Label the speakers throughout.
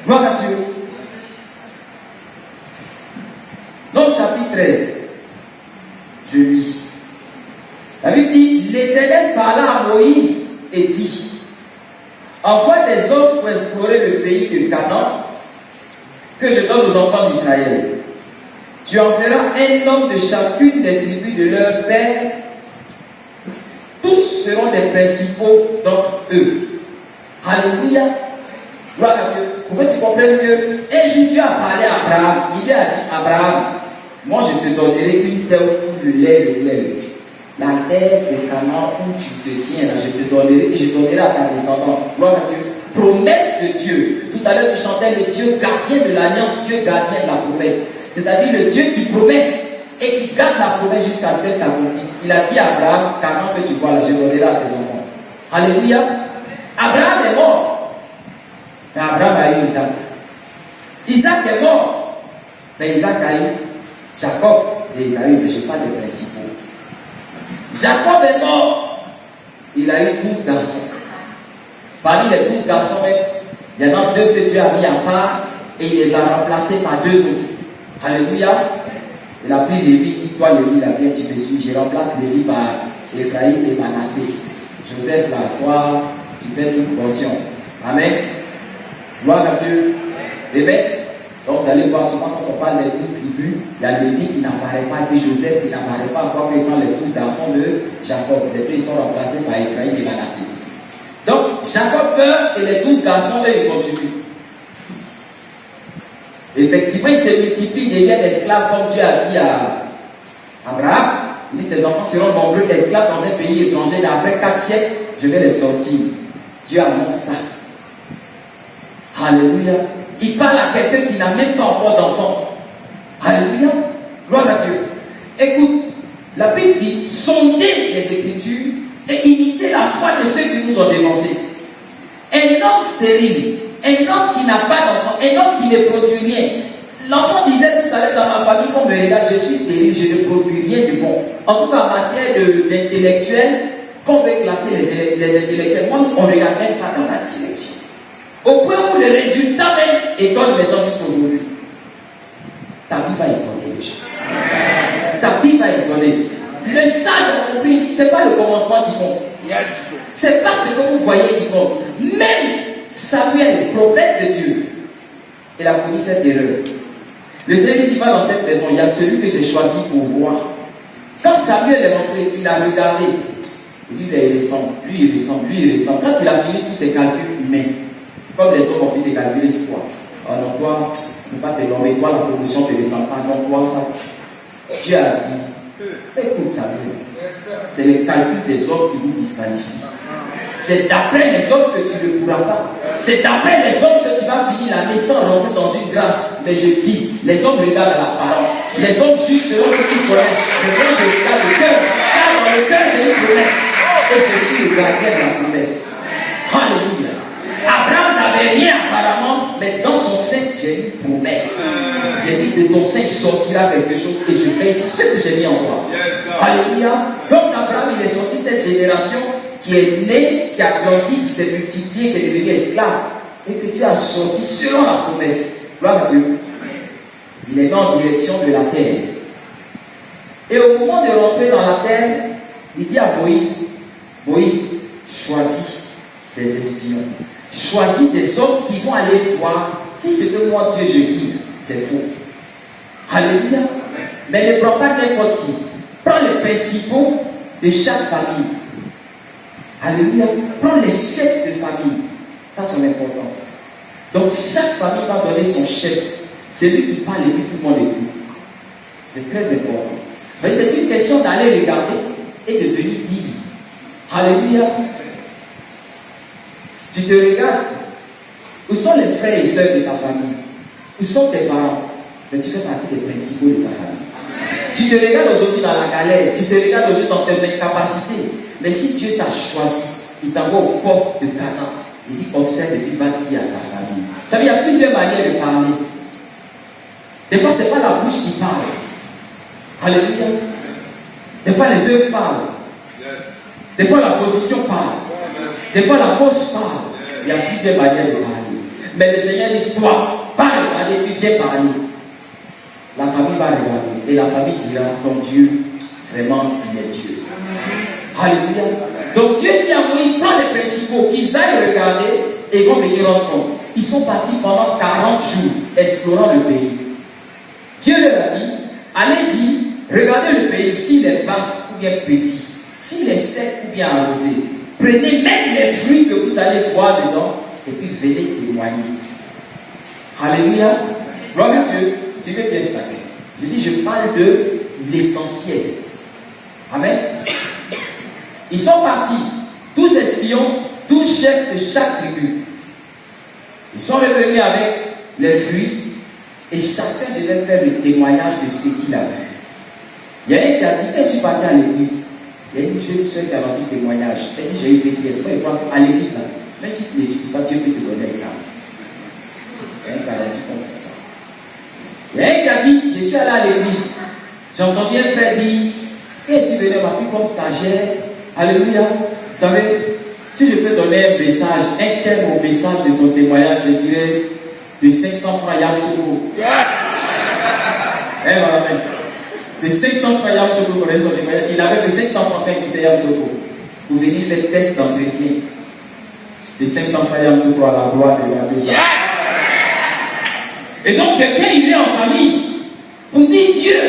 Speaker 1: Gloire à Dieu. Donc, chapitre 13, je lis. La Bible dit, l'Éternel parla à Moïse et dit, envoie des hommes pour explorer le pays de Canaan que je donne aux enfants d'Israël. Tu en feras un homme de chacune des tribus de leur père. Tous seront des principaux d'entre eux. Alléluia. Gloire à Dieu. Pour que tu comprennes que un jour Dieu a parlé à Abraham. Il lui a dit, Abraham, moi je te donnerai une terre où le lait et le miel. La terre de Canaan où tu te tiens, là, je te donnerai et je donnerai à ta descendance. Gloire à Dieu. Promesse de Dieu. Tout à l'heure tu chantais le Dieu gardien de l'alliance, Dieu gardien de la promesse. C'est-à-dire le Dieu qui promet et qui garde la promesse jusqu'à ce qu'elle s'accomplisse. Il a dit à Abraham, Canaan que tu vois là, je donnerai à tes enfants. Alléluia. Abraham est mort. Mais Abraham a eu Isaac. Isaac est mort. Mais Isaac a eu Jacob et Isaïe, mais je parle des principaux. Jacob est mort. Il a eu 12 garçons. Parmi les 12 garçons, il y en a 2 que Dieu a mis à part et il les a remplacés par 2 autres. Alléluia. Il a pris Lévi, dit toi Lévi, la viens, tu me suis. Je remplace Lévi par Ephraïm et Manassé. Joseph, là, toi, tu fais une portion. Amen. Gloire à Dieu. Amen. Donc vous allez voir souvent quand on parle des 12 tribus, il y a Lévi qui n'apparaît pas, puis Joseph qui n'apparaît pas, encore que dans les 12 garçons de Jacob. Les 2 ils sont remplacés par Ephraïm et Manassé. Donc Jacob meurt et les 12 garçons, eux, ils continuent. Effectivement, ils se multiplient, ils deviennent esclaves comme Dieu a dit à Abraham. Il dit tes enfants seront nombreux esclaves dans un pays étranger, mais après 4 siècles, je vais les sortir. Dieu annonce ça. Alléluia. Il parle à quelqu'un qui n'a même pas encore d'enfant. Alléluia. Gloire à Dieu. Écoute, la Bible dit sondez les Écritures et imitez la foi de ceux qui nous ont dénoncés. Un homme stérile, un homme qui n'a pas d'enfant, un homme qui ne produit rien. L'enfant disait tout à l'heure dans ma famille, qu'on me regarde, je suis stérile, je ne produis rien de bon. En tout cas, en matière d'intellectuel, quand on veut classer les intellectuels, moi, on ne regarde même pas dans la direction. Au point où le résultat même étonne les gens jusqu'à aujourd'hui. Ta vie va étonner les gens. Ta vie va étonner. Le sage accompli, ce n'est pas le commencement qui compte. Ce n'est pas ce que vous voyez qui compte. Même Samuel, prophète de Dieu, il a commis cette erreur. Le Seigneur dit, va dans cette maison, il y a celui que j'ai choisi pour roi. Quand Samuel est rentré, il a regardé. Il dit, il ressemble, lui il ressemble, lui il ressemble. Quand il a fini tous ses calculs humains, comme les hommes ont fini de calculer ce poids. Oh non, toi, il ne faut pas te nommer, toi la promotion ne te descend pas, non, toi ça. Dieu a dit, écoute Samuel, c'est le calcul des hommes qui vous disqualifient. C'est d'après les hommes que tu ne pourras pas. C'est d'après les hommes que tu vas finir l'année sans rentrer dans une grâce. Mais je dis, les hommes regardent à l'apparence. Les hommes jugent selon ce qu'ils connaissent. Mais moi je regarde le cœur. Car dans le cœur j'ai une promesse. Et je suis le gardien de la promesse. Alléluia. Abraham n'avait rien apparemment, mais dans son sein j'ai une promesse. J'ai dit de ton sein il sortira quelque chose et je veille sur ce que j'ai mis en toi. Alléluia. Donc Abraham il est sorti cette génération qui est né, qui a grandi, qui s'est multiplié, qui est devenu esclave, et que Dieu a sorti selon la promesse. Gloire à Dieu. Il est en direction de la terre. Et au moment de rentrer dans la terre, il dit à Moïse, Moïse, choisis des espions. Choisis des hommes qui vont aller voir si ce que moi Dieu je dis, c'est faux. Alléluia. Mais ne prends pas n'importe qui. Prends les principaux de chaque famille. Alléluia. Prends les chefs de famille. Ça, c'est son importance. Donc, chaque famille va donner son chef. C'est lui qui parle et puis tout le monde écoute. C'est très important. Mais c'est une question d'aller regarder et de venir dire. Alléluia. Tu te regardes. Où sont les frères et sœurs de ta famille? Où sont tes parents? Mais tu fais partie des principaux de ta famille. Tu te regardes aujourd'hui dans la galère. Tu te regardes aujourd'hui dans tes incapacités. Mais si Dieu t'a choisi, il t'envoie aux portes de Canaan. Il dit observe et puis va dire à ta famille. Vous savez, il y a plusieurs manières de parler. Des fois, ce n'est pas la bouche qui parle. Alléluia. Des fois, les œuvres parlent. Des fois, la position parle. Des fois, la poche parle. Il y a plusieurs manières de parler. Mais le Seigneur dit, toi, pas regarder, puis viens parler. La famille va regarder. Et la famille dira, ton Dieu, vraiment, il est Dieu. Alléluia. Donc Dieu dit à Moïse, prends les principaux, qu'ils aillent regarder et vont venir rendre compte. Ils sont partis pendant 40 jours, explorant le pays. Dieu leur a dit, allez-y, regardez le pays, s'il est vaste ou bien petit, s'il est sec ou bien arrosé. Prenez même les fruits que vous allez voir dedans et puis venez témoigner. Alléluia. Gloire à Dieu. Suivez bien ce matin. Je dis, je parle de l'essentiel. Amen. Ils sont partis, tous espions, tous chefs de chaque tribu. Ils sont revenus avec les fruits et chacun devait faire le témoignage de ce qu'il a vu. Il y a un qui a dit, quand je suis parti à l'église, il y a une jeune soeur qui a rendu témoignage. Elle dit, j'ai eu BTS. Moi, je crois qu'à l'église, là, même si tu n'étudies pas, Dieu peut te donner ça. Il y a un qui a rendu compte comme ça. Il y a un qui a dit, je suis allé à l'église. J'ai entendu un frère dire, quand je suis venu, m'a pris comme stagiaire. Alléluia. Vous savez, si je peux donner un message, un thème au message de son témoignage, je dirais de 500 francs Yam Soko. Yes! De 500 francs Yam Soko pour son témoignage. Il n'avait que 500 francs quand il était Yam Soko. Vous venez faire test d'entretien. De 500 francs Yam Soko à la gloire de la Dieu. Yes! Et donc, quelqu'un il est en famille pour dire Dieu.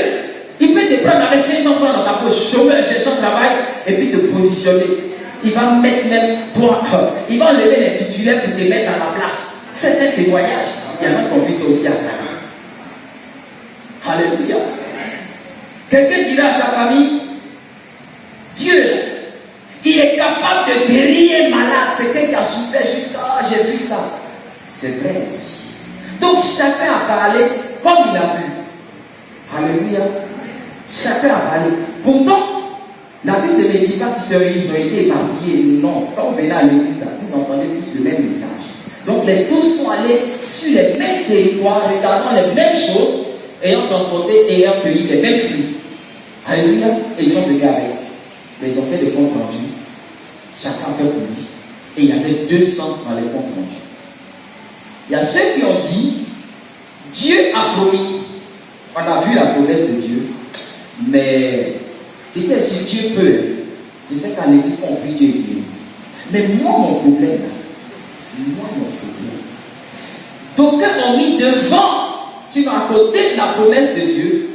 Speaker 1: Il peut te prendre avec 500 francs dans ta poche, chômeur, cherchant travail, et puis te positionner. Il va mettre même toi, il va enlever les titulaires pour te mettre à la place. C'est un témoignage. Il y en a qui ont vu ça aussi à Ghana. Alléluia. Quelqu'un dira à sa famille, Dieu, il est capable de guérir un malade, quelqu'un qui a souffert jusqu'à, j'ai vu ça. C'est vrai aussi. Donc chacun a parlé comme il a vu. Alléluia. Chacun a parlé. Pourtant, la Bible ne me dit pas qu'ils ont été éparpillés. Non. Quand vous venez à l'église, vous entendez tous le même message. Donc les tous sont allés sur les mêmes territoires, regardant les mêmes choses, ayant transporté et ayant cueilli les mêmes fruits. Alléluia. Et ils sont venus avec. Mais ils ont fait des comptes rendus. Chacun a fait pour lui. Et il y avait deux sens dans les comptes rendus. Il y a ceux qui ont dit, Dieu a promis. On a vu la promesse de Dieu. Mais c'était si Dieu peut. Je sais qu'à l'église, on prie Dieu guérit. Mais moi, mon problème, d'aucuns ont mis devant, sinon à côté de la promesse de Dieu,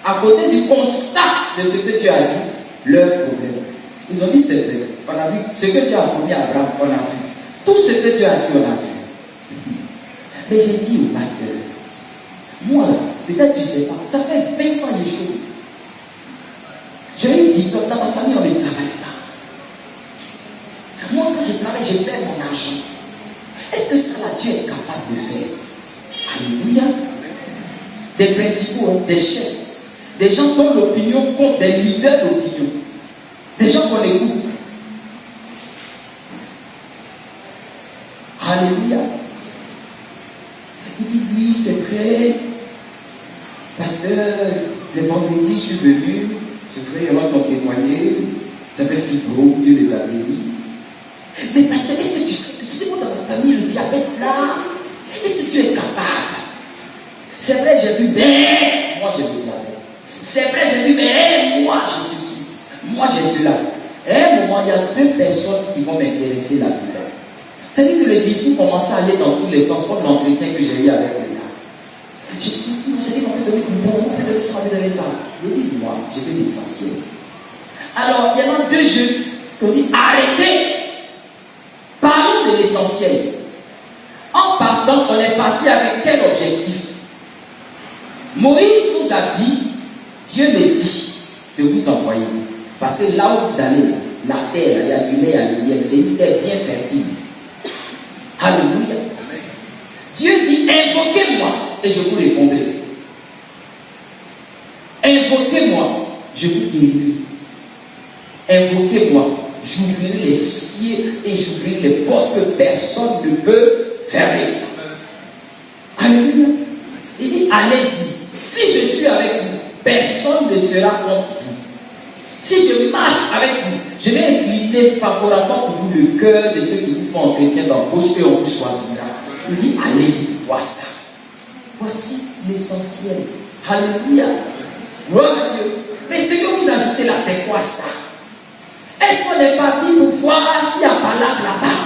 Speaker 1: à côté du constat de ce que Dieu a dit, leur problème. Ils ont dit c'est vrai. On a vu ce que Dieu a promis à Abraham, on a vu. Tout ce que Dieu a dit, on a vu. Mais j'ai dit au pasteur, moi là, peut-être tu ne sais pas, ça fait 20 ans les choses. J'ai eu dit, dans ma famille, on ne travaille pas. Moi, quand je travaille, je perds mon argent. Est-ce que ça, là, Dieu est capable de faire? Alléluia. Des principaux, des chefs, des gens dont l'opinion compte, des leaders d'opinion, des gens qu'on écoute. Alléluia. Il dit, oui, c'est vrai. Pasteur, le vendredi, je suis venu. Je ferai un témoigner. Ça fait fibro, Dieu les a bénis. Mais pasteur, est-ce que tu sais moi dans ta famille, le diabète là, est-ce que tu es capable? C'est vrai, j'ai vu, mais moi j'ai le diabète. C'est vrai, j'ai vu, mais moi j'ai ceci. Moi j'ai cela. À un moment, il y a deux personnes qui vont m'intéresser là-dedans. C'est-à-dire que le discours commençait à aller dans tous les sens, comme l'entretien que j'ai eu avec les gars. J'ai dit, vous savez, on peut donner du bon, on peut donner ça, on peut donner ça. Je dis, moi, j'ai vu l'essentiel. Alors, il y en a deux jeunes qui ont dit, arrêtez, parlons de l'essentiel. En partant, on est parti avec quel objectif? Moïse nous a dit, Dieu me dit de vous envoyer. Parce que là où vous allez, la terre, il y a du lait, il y a du miel, c'est une terre bien fertile. Alléluia. Dieu dit, invoquez-moi et je vous répondrai. Invoquez-moi, je vous guérirai. Invoquez-moi, j'ouvrirai les cieux et j'ouvrirai les portes que personne ne peut fermer. Alléluia. Il dit, allez-y. Si je suis avec vous, personne ne sera contre vous. Si je marche avec vous, je vais incliner favorablement pour vous le cœur de ceux qui vous font entretien d'embauche et on vous choisira. Il dit, allez-y, vois ça. Voici l'essentiel. Alléluia. Gloire à Dieu. Mais ce que vous ajoutez là, c'est quoi ça? Est-ce qu'on est parti pour voir s'il y a palabre là-bas?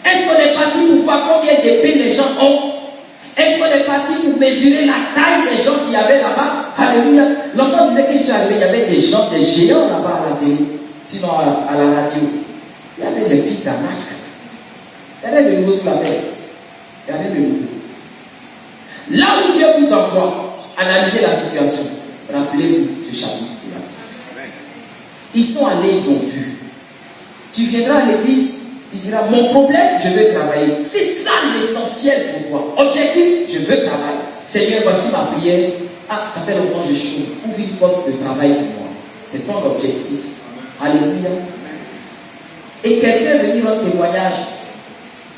Speaker 1: Est-ce qu'on est parti pour voir combien d'épées les gens ont? Est-ce qu'on est parti pour mesurer la taille des gens qu'il y avait là-bas? Alléluia. L'enfant disait qu'il suis arrivé, il y avait des gens, des géants là-bas à la télé, sinon à la radio. Il y avait des fils d'Anak. Il y avait de nouveau sur la terre. Il y avait de nouveau. Là où Dieu vous envoie, analysez la situation. Rappelez-vous ce chapitre-là. Ils sont allés, ils ont vu. Tu viendras à l'église, tu diras, mon problème, je veux travailler. C'est ça l'essentiel pour toi. Objectif, je veux travailler. Seigneur, voici ma prière. Ah, ça fait longtemps que je suis. Ouvre une porte de travail pour moi. C'est ton objectif. Alléluia. Et quelqu'un est venu rendre témoignage.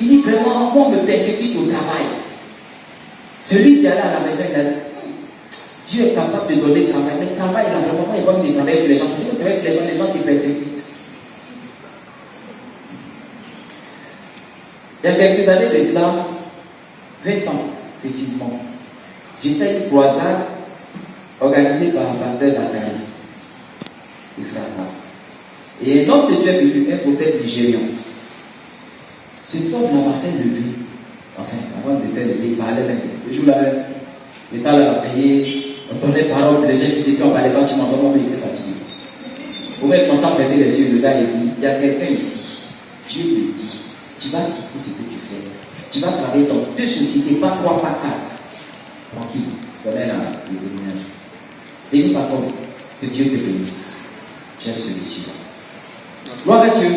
Speaker 1: Il dit vraiment, moi, on me persécute au travail. Celui qui est allé à la maison, il a dit, Dieu est capable de donner travail. Mais travail, là, vraiment, il va me travailler pour les gens. Si vous travaillez pour les gens qui persécutent. Il y a quelques années de cela, 20 ans précisément, j'étais à une croisade organisée par un pasteur Zachary et Frata. Et un homme de Dieu est venu, un prophète nigérian. Cet homme m'a fait lever. Enfin, avant de faire lever, il parlait même. Le jour-là, l'État l'a payé, on donnait parole, les gens qui étaient, on ne parlait pas sur mon nom, mais il était fatigué. Au moment où il commençait à fermer les yeux, le gars il dit, il y a quelqu'un ici, Dieu te dit, tu vas quitter ce que tu fais. Tu vas travailler dans 2 sociétés, pas 3, pas 4. Tranquille, tu connais le témoignage. Bénis par contre, que Dieu te bénisse. J'aime ce monsieur-là. Gloire à Dieu.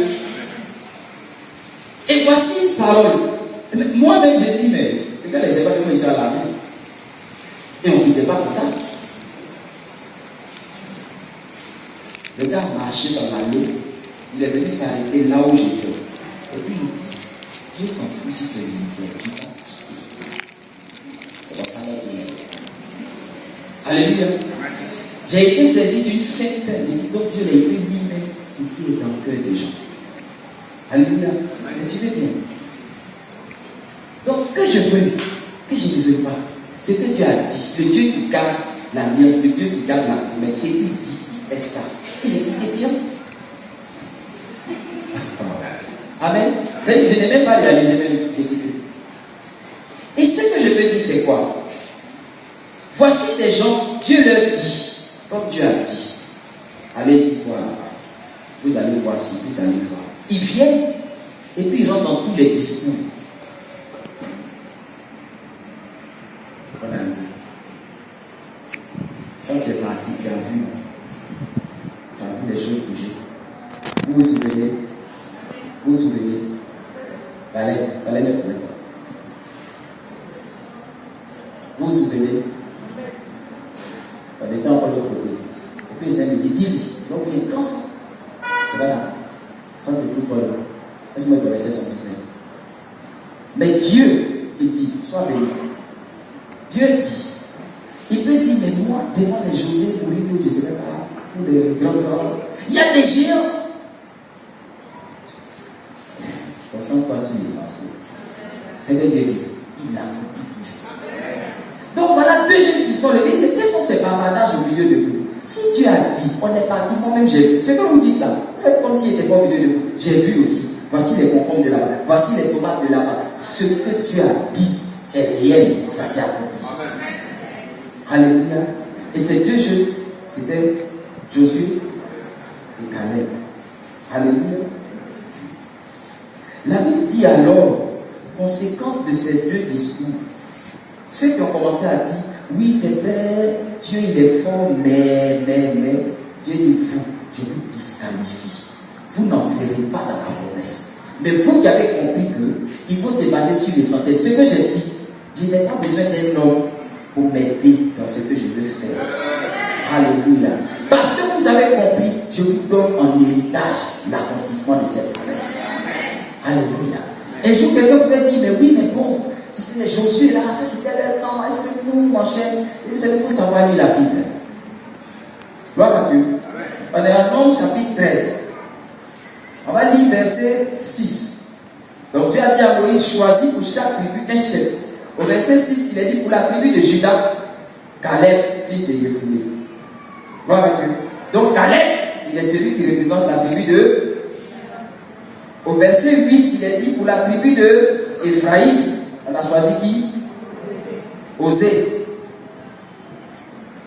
Speaker 1: Et voici une parole. Moi-même, j'ai dit, mais les gars, les événements, ils sont à la main. Et on ne pas pour ça. Le gars marchait dans l'allée. Il est venu s'arrêter là où j'étais. Et puis il dit, Dieu s'en fout si tu es militaire. C'est comme ça là. Alléluia. J'ai été saisi d'une sainteté. J'ai dit, donc Dieu l'a été dit, mais ce qui est dans le cœur des gens. Alléluia. Me suivez bien. Donc, que je veux, que je ne veux pas, c'est que Dieu a dit, le Dieu qui garde l'alliance, le Dieu qui garde la promesse, c'est qu'il dit, est ça. Et j'ai dit, bien. Amen. Je n'ai même pas réalisé même. Et ce que je peux dire, c'est quoi? Voici des gens, Dieu leur dit, comme Dieu a dit, allez-y voir là-bas. Vous allez voir ci, vous allez voir. Ils viennent et puis ils rentrent dans tous les discours. Voilà. Quand tu es parti, tu as vu les choses bouger. Vous vous souvenez? Vous vous souvenez? Allez, 9 minutes. Vous vous souvenez? On était encore de l'autre côté. Et puis, il me dit, dis-lui. Donc, il est grand ça. C'est pas ça. Ça, le football. Est-ce que vous connaissez son business? Mais Dieu, il dit, sois béni. Dieu dit. Il peut dire, mais moi, devant les José, pour lui, je ne sais pas, pour les grands, il y a des géants. Concentre-toi sur l'essentiel. C'est que Dieu dit, il accomplit toujours. Donc voilà 2 jeunes qui sont levés. Mais quels sont ces bavardages au milieu de vous? Si Dieu a dit, on est parti, moi-même j'ai vu. Ce que vous dites là, faites comme s'il n'était pas au milieu de vous. J'ai vu aussi. Voici les concombres de là-bas. Voici les tomates de là-bas. Ce que Dieu a dit est réel. Ça s'est accompli. Alléluia. Et ces 2 jeunes, c'était Josué et Caleb. Alléluia. La Bible dit alors, conséquence de ces 2 discours, ceux qui ont commencé à dire, oui c'est vrai, Dieu il est fort, mais, Dieu dit, vous, je vous disqualifie. Vous n'entrerez pas dans la promesse. Mais vous qui avez compris qu'il faut se baser sur l'essentiel, ce que j'ai dit, je n'ai pas besoin d'un homme pour m'aider dans ce que je veux faire. Alléluia. Parce que vous avez compris, je vous donne en héritage l'accomplissement de cette promesse. Alléluia. Un jour, quelqu'un pouvait dire, mais oui, mais bon, si c'était Josué là, ça c'était leur temps, est-ce que nous, mon cher, vous savez, il faut savoir lire la Bible. Gloire à Dieu. On est en Nombre chapitre 13. On va lire verset 6. Donc Dieu a dit à Moïse, choisis pour chaque tribu un chef. Au verset 6, il a dit pour la tribu de Juda, Caleb, fils de Yefouné. Gloire à Dieu. Donc Caleb, il est celui qui représente la tribu de... Au verset 8, il a dit pour la tribu de Ephraïm, on a choisi qui? Osée.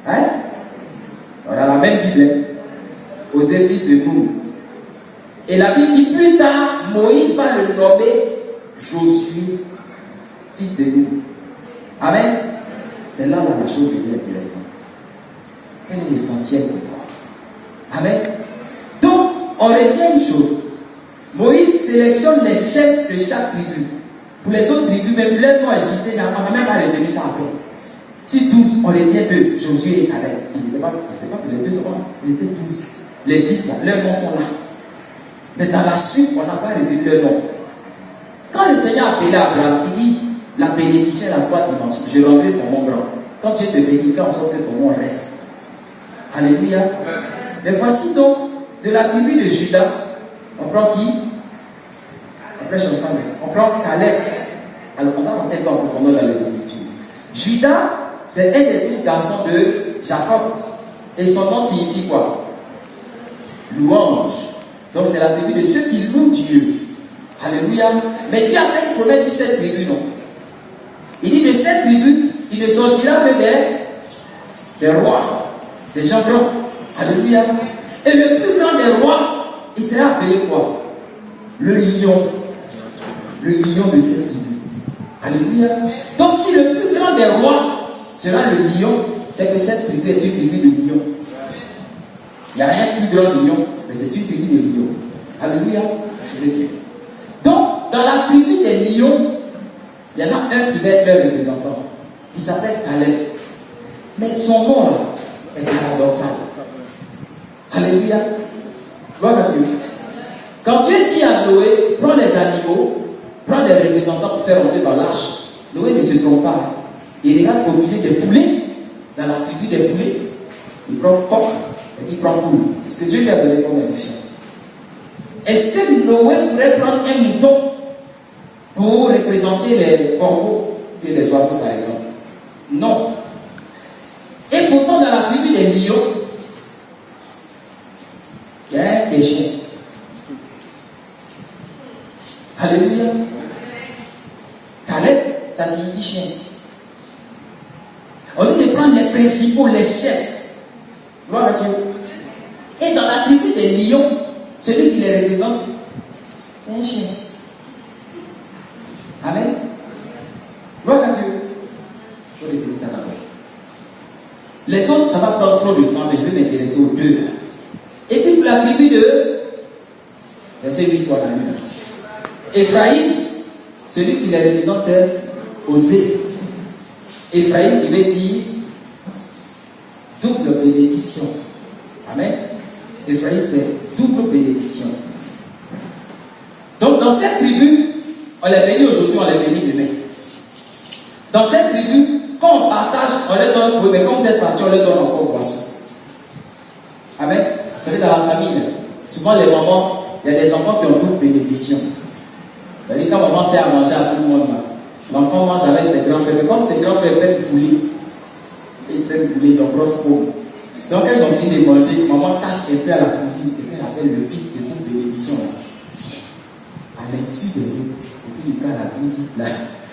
Speaker 1: Hein? On a la même Bible. Osée, fils de Noun. Et la Bible dit plus tard, Moïse va le nommer Josué, fils de Noun. Amen. C'est là où la chose devient intéressante. Quel est l'essentiel pour moi? Amen. Donc, on retient une chose. Moïse sélectionne les chefs de chaque tribu. Pour les autres tribus, même leur nom est cité, mais on n'a même pas retenu ça après. Sur 12, on retient 2, Josué et Caleb. Ils n'étaient pas que les deux sont là, ils étaient 12. Les 10 là, leurs noms sont là. Mais dans la suite, on n'a pas retenu leur nom. Quand le Seigneur a appelé Abraham, il dit la bénédiction est à 3 dimensions. Je rendrai ton nom grand. Quand Dieu te bénit, fais en sorte que ton nom reste. Alléluia. Mais voici donc de la tribu de Juda, on prend qui? On prêche ensemble. On prend Caleb. Alors on va rentrer un peu en profondeur dans les Écritures. Juda, c'est un des 12 garçons de Jacob. Et son nom signifie quoi? Louange. Donc c'est la tribu de ceux qui louent Dieu. Alléluia. Mais Dieu a fait une promesse sur cette tribu, non? Il dit de cette tribu, il ne sortira que des rois, des gens grands. Alléluia. Et le plus grand des rois, il sera appelé quoi? Le lion. Le lion de cette tribu. Alléluia. Donc si le plus grand des rois sera le lion, c'est que cette tribu est une tribu de lions. Il n'y a rien de plus grand lion, mais c'est une tribu de lions. Alléluia. Je veux dire. Donc, dans la tribu des lions, il y en a un qui va être leur représentant. Il s'appelle Caleb. Mais son nom là est paradoxal. Alléluia. Gloire à Dieu. Quand Dieu dit à Noé, prends les animaux, prends les représentants pour faire rentrer dans l'arche, Noé ne se trompe pas. Il regarde au milieu des poulets, dans la tribu des poulets, il prend coq et puis il prend poule. C'est ce que Dieu lui a donné comme instruction. Est-ce que Noé pourrait prendre un mouton pour représenter les corbeaux et les oiseaux, par exemple? Non. Et pourtant, dans la tribu des lions, il y a un qui est chien. Alléluia. Caleb, ça signifie chien. On dit de prendre les principaux, les chefs. Gloire à Dieu. Et dans la tribu des lions, celui qui les représente est un chien. Amen. Gloire à Dieu. Il faut définir ça d'abord. Les autres, ça va prendre trop de temps, mais je vais m'intéresser aux deux. Et puis pour la tribu de verset 8, pour la nuit. Ephraïm, celui qui les représente, c'est Osée. Ephraïm, il veut dire double bénédiction. Amen. Ephraïm, c'est double bénédiction. Donc, dans cette tribu, on les bénit aujourd'hui, on les bénit demain. Dans cette tribu, quand on partage, on leur donne, oui, mais quand vous êtes partis, on leur donne encore boisson. Amen. Vous savez, dans la famille, souvent les mamans, il y a des enfants qui ont double bénédiction. Vous savez, quand maman sert à manger à tout le monde, l'enfant mange avec ses grands frères, mais comme ses grands frères prennent poulet, ils prennent poulet, ils ont grosse peau. Donc, elles ont fini de manger, maman cache un peu à la cuisine, et elle appelle le fils de toute bénédiction, à l'insu des autres. Et puis, il prend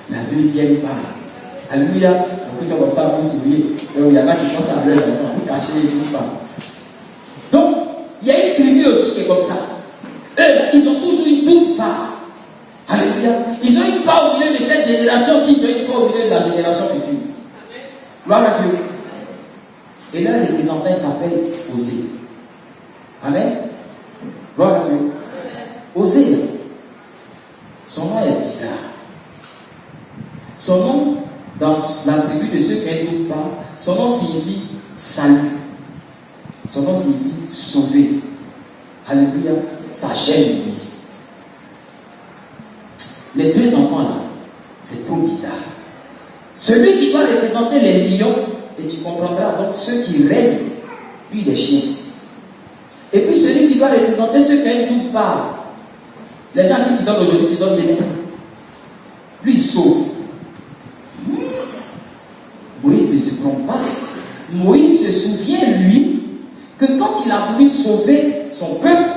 Speaker 1: la deuxième part. Alléluia. En plus, c'est comme ça, vous souriez. Donc, il y en a qui pensent à leurs enfants pour cacher les deux parts. Donc, il y a une tribu aussi qui est comme ça. Eux, ils ont toujours une double part. Alléluia. Ils ont une part au milieu de cette génération-ci, ils ont une part au milieu de la génération future. Gloire à Dieu. Et leur représentant s'appelle Osée. Amen. Gloire à Dieu. Osée, son nom est bizarre. Son nom, dans la tribu de ceux qui ne doutent pas, son nom signifie salut. Son nom signifie sauver. Alléluia. Ça gêne Moïse. Les deux enfants là, c'est trop bizarre. Celui qui doit représenter les lions, et tu comprendras, donc ceux qui règnent, lui les chiens. Et puis celui qui doit représenter ceux qui ont une double part. Les gens qui tu donnes aujourd'hui, tu donnes demain. lui il sauve. Moïse ne se trompe pas. Moïse se souvient, lui, que quand il a voulu sauver son peuple,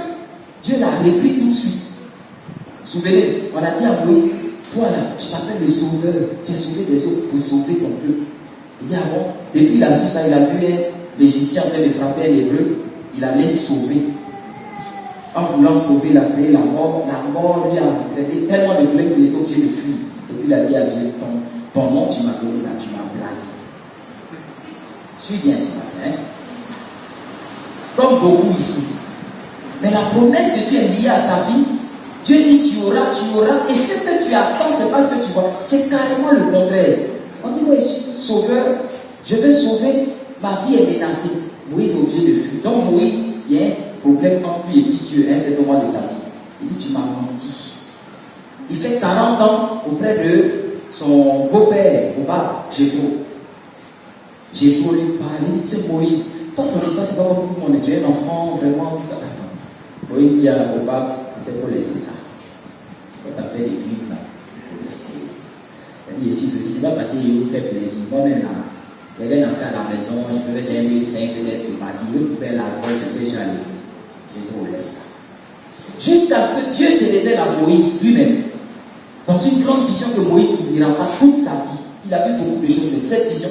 Speaker 1: Dieu l'a repris tout de suite. Souvenez, on a dit à Moïse, toi là, tu t'appelles le sauveur, tu as sauvé des autres pour sauver ton peuple. Il dit, ah bon, depuis il a su ça, il a vu l'Égyptien en train de frapper un hébreu, il allait sauver. En voulant sauver, il a créé la mort lui a entraîné tellement de douleur qu'il était obligé de fuir. Et puis il a dit à Dieu, ton nom tu m'as donné là, tu m'as blagué. Suis bien ce matin, hein? Comme beaucoup ici. Mais la promesse de Dieu est liée à ta vie. Dieu dit tu auras, et ce que tu attends, c'est pas ce que tu vois, c'est carrément le contraire. On dit, moi je suis sauveur, je veux sauver, ma vie est menacée. Moïse est obligé de fuir. Donc Moïse, il y a un problème entre lui et puis Dieu, un certain moment de sa vie. Il dit, tu m'as menti. Il fait 40 ans auprès de son beau-père, Jétro. Jétro lui parle, il dit, c'est Moïse, toi ton histoire, c'est pas pour tout le monde, tu es un enfant, vraiment, tout ça. Moïse dit au pape, c'est pour laisser ça. Quand tu as fait l'église là, il faut laisser. Il dit, je suis venu, c'est pas parce qu'il vous fait plaisir. Moi-même là, il y a rien à faire à la maison, je peux être un 5, peut-être le mari, je peux faire la voix, c'est pour ça que je suis à l'église. J'ai trop laissé ça. Jusqu'à ce que Dieu se révèle à Moïse lui-même. Dans une grande vision que Moïse ne dira pas toute sa vie. Il a vu beaucoup de choses, mais cette vision,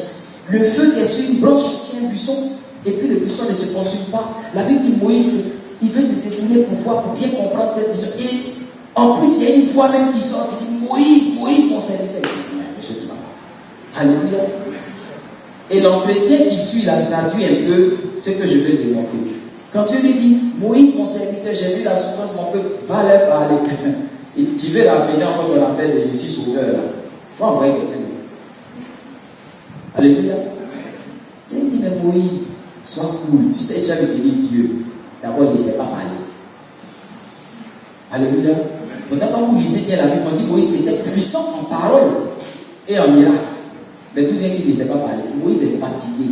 Speaker 1: le feu qui est sur une branche, qui est un buisson, et puis le buisson ne se consume pas. La Bible dit Moïse, il veut se détourner pour voir, pour bien comprendre cette vision. Et en plus, il y a une voix même qui sort, qui dit Moïse, Moïse, mon serviteur. Je sais pas. Alléluia. Et l'entretien qui suit là traduit un peu ce que je veux démontrer. Quand Dieu lui dit Moïse, mon serviteur, j'ai vu la souffrance, mon peuple, va leur parler. Et tu veux ramener encore ton affaire de je suis sauveur là. Il faut envoyer quelqu'un d'autre. Alléluia. Dieu dit, mais Moïse, sois cool. Tu sais, j'avais dit Dieu. D'abord, il ne sait pas parler. Alléluia. Pourtant, quand vous lisez bien la Bible, on dit Moïse était puissant en parole et en miracle. Mais tout vient qu'il ne sait pas parler. Moïse est fatigué.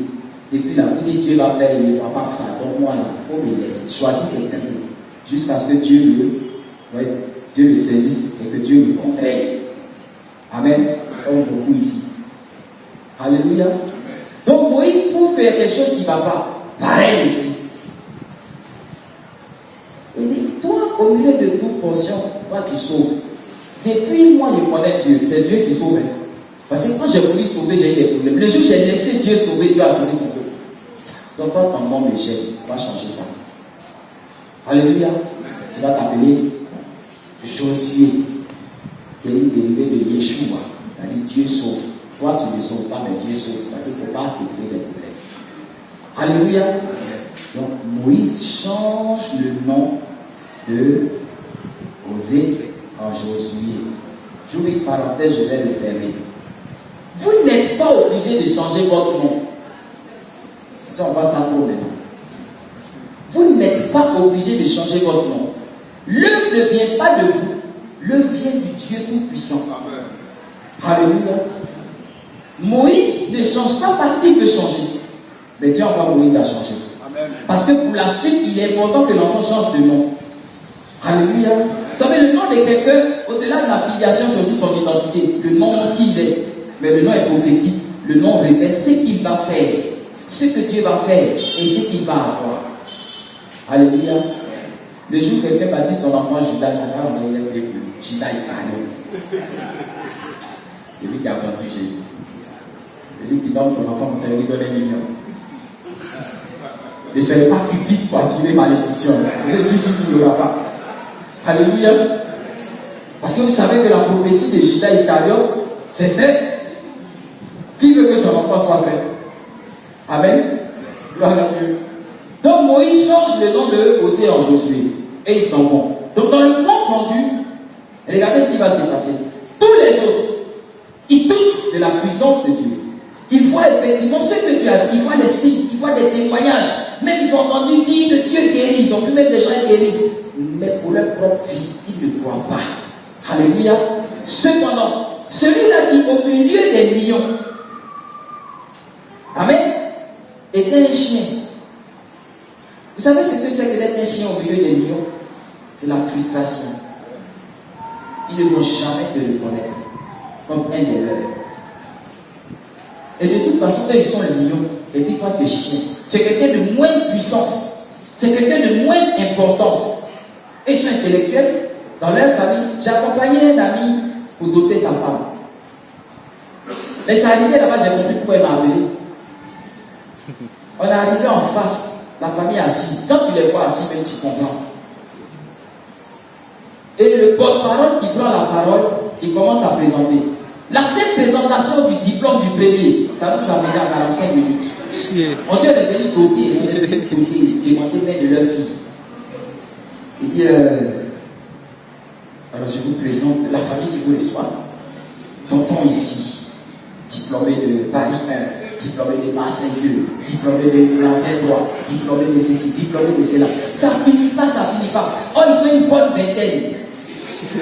Speaker 1: Depuis là, vous dites Dieu va faire, il ne va pas faire ça. Donc moi, là, il faut me laisser. Choisir quelqu'un d'autre. Jusqu'à ce que Dieu le saisisse et que Dieu le contraigne. Amen. Comme beaucoup ici. Alléluia. Donc Moïse trouve qu'il y a quelque chose qui ne va pas. Pareil aussi. Il dit, toi, au milieu de toute portion, toi tu sauves. Depuis moi, je connais Dieu. C'est Dieu qui sauve. Parce que quand j'ai voulu sauver, j'ai eu des problèmes. Le jour où j'ai laissé Dieu sauver, Dieu a sauvé son peuple. Donc toi, ton nom me gêne. On va changer ça. Alléluia. Tu vas t'appeler Josué, qui est une dérivée de Yeshua. C'est-à-dire Dieu sauve. Toi, tu ne sauves pas, mais Dieu sauve. Parce qu'il ne faut pas intégrer des problèmes. Alléluia. Donc, Moïse change le nom de Osée en Josué. J'ouvre une parenthèse, je vais le fermer. Vous n'êtes pas obligé de changer votre nom. Ça, on va s'en trouver maintenant. Vous n'êtes pas obligé de changer votre nom. L'œuvre ne vient pas de vous. L'œuvre vient du Dieu Tout-Puissant. Alléluia. Moïse ne change pas parce qu'il veut changer. Mais Dieu envoie Moïse à changer. Amen. Parce que pour la suite, il est important que l'enfant change de nom. Alléluia. Vous savez, le nom de quelqu'un, au-delà de la filiation, c'est aussi son identité. Le nom montre qui il est. Mais le nom est prophétique. Le nom révèle ce qu'il va faire, ce que Dieu va faire et ce qu'il va avoir. Alléluia. Le jour où quelqu'un baptise son enfant Judas, on dirait plus Judas Iscariote. C'est lui qui a vendu Jésus. Celui qui donne son enfant, ça lui donne 1 million. Ne soyez pas cupide pour attirer malédiction. Je suis sûr qu'il n'y aura pas. Alléluia. Parce que vous savez que la prophétie de Judas Iscariote, c'est fait. Qui veut que son enfant soit fait? Amen. Gloire à Dieu. Donc Moïse change le nom de Osée en Josué. Et ils s'en vont. Donc dans le compte rendu, regardez ce qui va se passer. Tous les autres, ils doutent de la puissance de Dieu. Ils voient effectivement ce que Dieu a dit. Ils voient les signes, ils voient des témoignages. Même ils ont entendu dire que Dieu guérit. Ils ont vu même des gens guéris. Mais pour leur propre vie, ils ne croient pas. Alléluia. Cependant, celui-là qui au milieu des lions, amen, était un chien. Vous savez ce que c'est que d'être un chien au milieu des lions? C'est la frustration. Ils ne vont jamais te reconnaître. comme un des leurs. Et de toute façon, eux, ils sont lions. Et puis toi, tu es chien. Tu es quelqu'un de moindre puissance. Tu es quelqu'un de moindre importance. Et ils sont intellectuels. Dans leur famille, j'ai accompagné un ami pour doter sa femme. Mais ça arrivait là-bas, j'ai compris pourquoi il m'a appelé. On est arrivé en face, la famille assise. Quand tu les vois assis, même tu comprends. Et le porte-parole qui prend la parole, il commence à présenter. La seule présentation du diplôme du premier, ça nous a mené à 45 minutes. On dit on est venu côté, demander même de leur fille. Il dit alors je vous présente la famille qui vous reçoit. Tonton ici, diplômé de Paris 1, diplômé de Marseille 2, diplômé de Nanterre 3, diplômé de ceci, diplômé de cela. Ça finit pas, ça finit pas. Oh, ils sont une bonne vingtaine.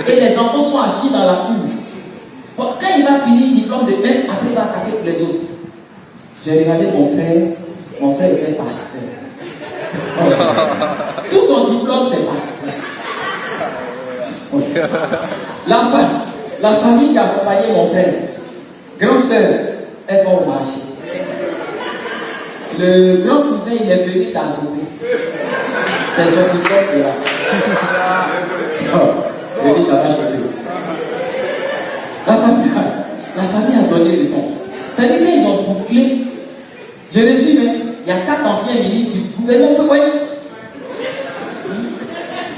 Speaker 1: Et les enfants sont assis dans la cour. Bon, quand il va finir diplôme de 1, après il va attaquer pour les autres. J'ai regardé mon frère était pasteur. Oh. Tout son diplôme c'est pasteur. Oh. La famille qui a accompagné mon frère, grande sœur, elle va au marché. Le grand cousin il est venu dans son pays. C'est son diplôme qui est là. Oh. Il dit ça va chauffer. La famille a donné le ton. Ça veut dire qu'ils ont bouclé. Je résume, il y a 4 anciens ministres du gouvernement. Vous voyez?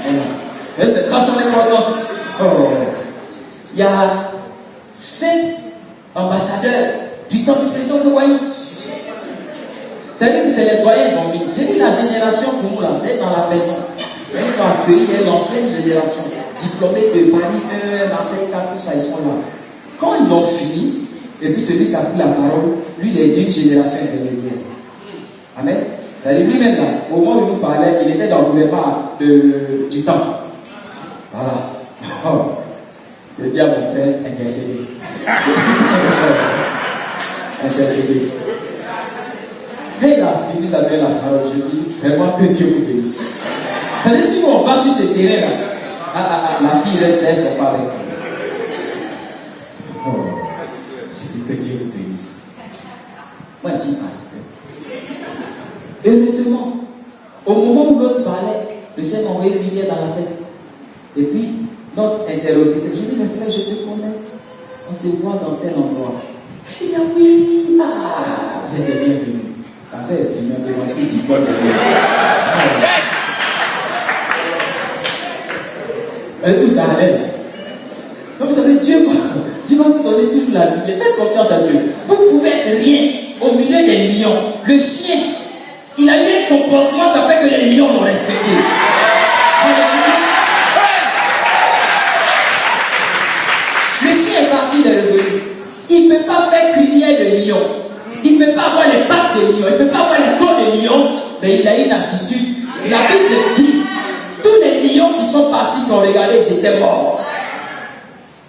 Speaker 1: Voilà. C'est ça son importance. Oh. Il y a 5 ambassadeurs du temps du président. Vous voyez? Ça veut dire que c'est les doyens qui ont mis. J'ai dit la génération pour nous là, c'est dans la maison. Ils ont accueilli l'ancienne génération. Diplômés de Paris 1, Marseille 4, tout ça, ils sont là. Quand ils ont fini, et puis celui qui a pris la parole, lui, il est d'une génération intermédiaire. Amen. C'est-à-dire lui-même là, au moment où il nous parlait, il était dans le gouvernement du temps. Voilà. Oh. Je dis à mon frère, intercédé. Intercédé. Quand il a fini sa belle la parole, je dis, vraiment que Dieu vous bénisse. Parce que si nous on va sur ce terrain-là, la fille reste, elle ne sort pas avec moi. Oh, j'ai dit que Dieu vous bénisse. Moi, je suis pasteur. Heureusement, au moment où l'autre parlait, le Seigneur m'a envoyé une lumière dans la tête. Et puis, notre interlocuteur, je dis, mais frère, je te connais. On se voit dans tel endroit. Il dit, oui, vous êtes bienvenus. L'affaire est finie, on demande, il dit, quoi de où ça allait. Donc vous savez, Dieu va vous donner toujours la lumière. Faites confiance à Dieu. Vous pouvez être rien au milieu des lions. Le chien, il a eu un comportement qui a fait que les lions l'ont respecté. Le chien est parti, il est revenu. Il ne peut pas faire crinière de lion. Il ne peut pas avoir les pattes de lion. Il ne peut pas avoir les corps de lion. Mais il a une attitude. La Bible dit, tous les lions qui sont partis, qui ont regardé, ils étaient morts.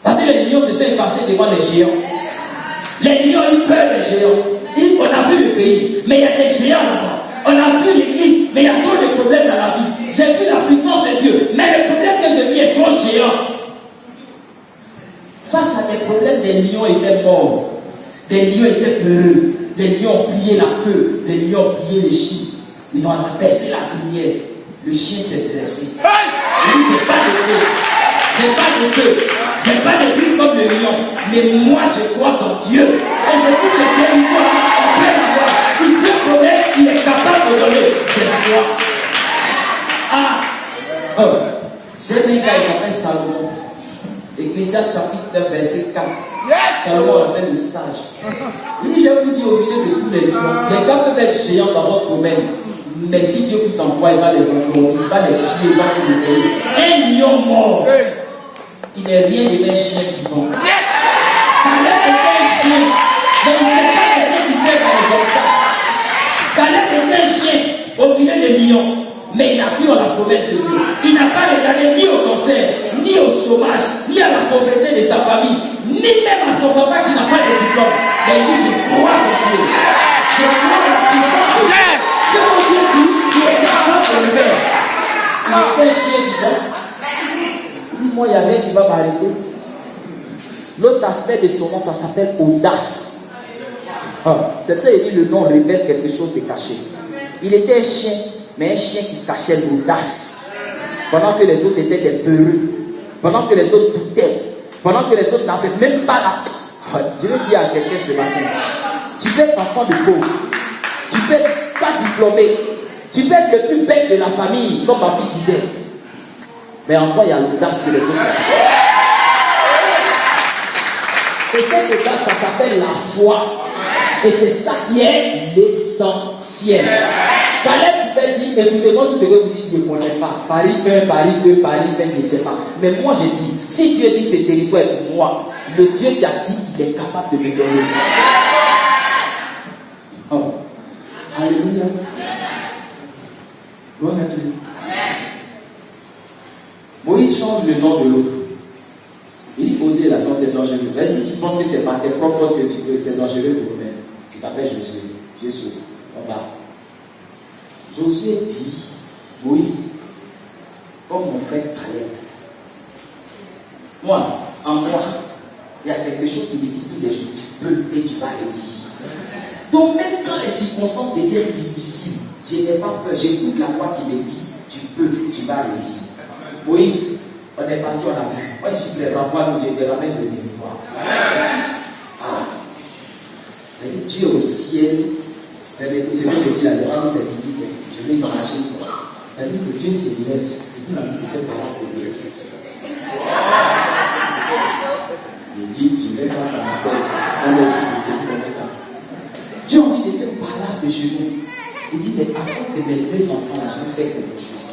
Speaker 1: Parce que les lions se sont effacés devant les géants. Les lions ont eu peur des géants. Ils disent, on a vu le pays, mais il y a des géants là-bas. On a vu l'église, mais il y a trop de problèmes dans la vie. J'ai vu la puissance de Dieu, mais le problème que je vis est trop géant. Face à des problèmes, des lions étaient morts. Des lions étaient peureux. Les lions ont plié la queue. Les lions ont plié les chiens. Ils ont abaissé la crinière. Le chien s'est dressé. Je dis, c'est pas de queue. C'est pas de queue. J'ai pas de queue comme le lion. Mais moi, je crois en Dieu. Et je dis, c'est territoire. On peut l'avoir. Si Dieu promet, il est capable de donner. J'ai foi. Oh. J'ai un gars, il s'appelle Salomon. Ecclésiaste chapitre 9, verset 4. Salomon, on l'appelle le sage. Il dit, je vous dis au milieu de tous les lions, les gars peuvent être géants dans votre domaine. Mais si Dieu vous envoie, il va les envoyer, il va les tuer, il va vous les payer. Un lion mort, il n'est rien de un chien vivant. Caleb était un chien, mais il ne s'est pas laissé distraire par les obstacles. Caleb était un chien au milieu des lions, mais il a cru en la promesse de Dieu. Il n'a pas regardé ni au cancer, ni au chômage, ni à la pauvreté de sa famille, ni même à son papa qui n'a pas de diplôme. Mais il dit, je crois en Dieu. Je crois en la puissance de Dieu. Ce que Dieu dit, il est capable de le faire. Il est un chien vivant. Moi, il y avait qui va m'arrêter. L'autre aspect de son nom, ça s'appelle audace. C'est pour ça qu'il dit le nom révèle quelque chose de caché. Il était un chien, mais un chien qui cachait l'audace. Pendant que les autres étaient des peureux, pendant que les autres doutaient, pendant que les autres n'avaient même pas la... Je vais dire à quelqu'un ce matin, tu peux être enfant de pauvre, tu peux être pas diplômé, tu peux être le plus bête de la famille, comme ma fille disait. Mais en toi, il y a l'audace que les autres ont. Et cette audace, ça s'appelle la foi. Et c'est ça qui est l'essentiel. Caleb pouvait dire, écoutez-moi tout ce que vous dites, je ne connais pas. Paris 1, Paris 2, Paris 20, je ne sais pas. Mais moi je dis, si Dieu dit ce territoire est pour moi, le Dieu qui a dit, il est capable de me donner. Oh. Alléluia. Gloire à Dieu. Moïse change le nom de l'autre. Il dit, osez là-dedans, c'est dangereux. Mais si tu penses que c'est par tes propres forces que tu peux, c'est dangereux pour vous-même. Tu t'appelles Josué. Dieu sauve. On va. Josué dit, Moïse, comme mon frère Caleb, moi, en moi, il y a quelque chose qui me dit tous les jours, tu peux et tu vas réussir. Donc même quand les circonstances deviennent difficiles, je n'ai pas peur, j'écoute la voix qui me dit, tu peux, tu vas réussir. Moïse, on est parti, on a vu. Moi, je te renvoie, je te ramène le territoire. Dieu au ciel, ce que je dis là, c'est biblique. Je vais imaginer. Ça veut dire que Dieu s'élève et puis il a dit de faire parole pour Dieu. Il dit, je vais ça dans ma tête. On va aussi dire ça. Dieu a envie de faire parole de chez nous. Il dit, mais à cause de mes deux enfants, là, je vais faire quelque chose.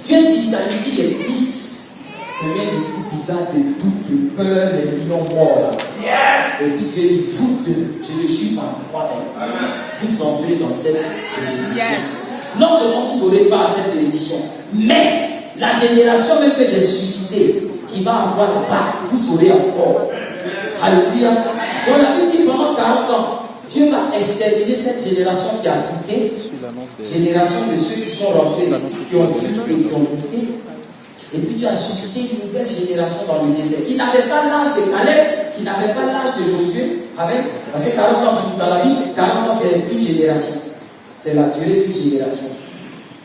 Speaker 1: Dieu disqualifie les 10 premiers discours bizarres de doute, de peur, les millions morts. Yes. Et puis Dieu dit, vous deux, je le jure par moi-même, vous semblez dans cette bénédiction. Yes. Non seulement vous n'aurez pas cette bénédiction, mais la génération même que j'ai suscitée, qui va avoir la part, vous aurez encore. Alléluia. Donc la Bible dit pendant 40 ans, Dieu va exterminer cette génération qui a douté, génération de ceux qui sont rentrés, qui ont vu et qui ont douté. Et puis Dieu a suscité une nouvelle génération dans le désert, qui n'avait pas l'âge de Caleb, qui n'avait pas l'âge de Josué, parce que 40 ans dans la vie, 40 ans c'est une génération. C'est la durée d'une génération.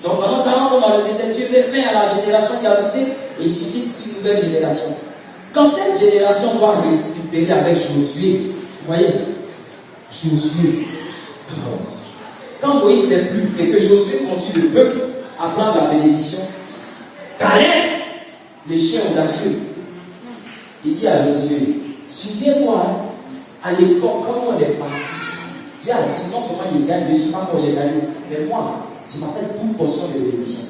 Speaker 1: Donc pendant 40 ans dans le désert, Dieu met fin à la génération qui a douté et il suscite une nouvelle génération. Quand cette génération va récupérer avec Josué, vous voyez, Josué, quand Moïse n'est plus et que Josué conduit le peuple à prendre la bénédiction, Caleb, le chien audacieux, il dit à Josué, souviens-toi, à l'époque, quand on est parti, Dieu a dit, non seulement il gagne, je ne suis pas moi, j'ai gagné, mais moi, je m'appelle toute portion de bénédiction.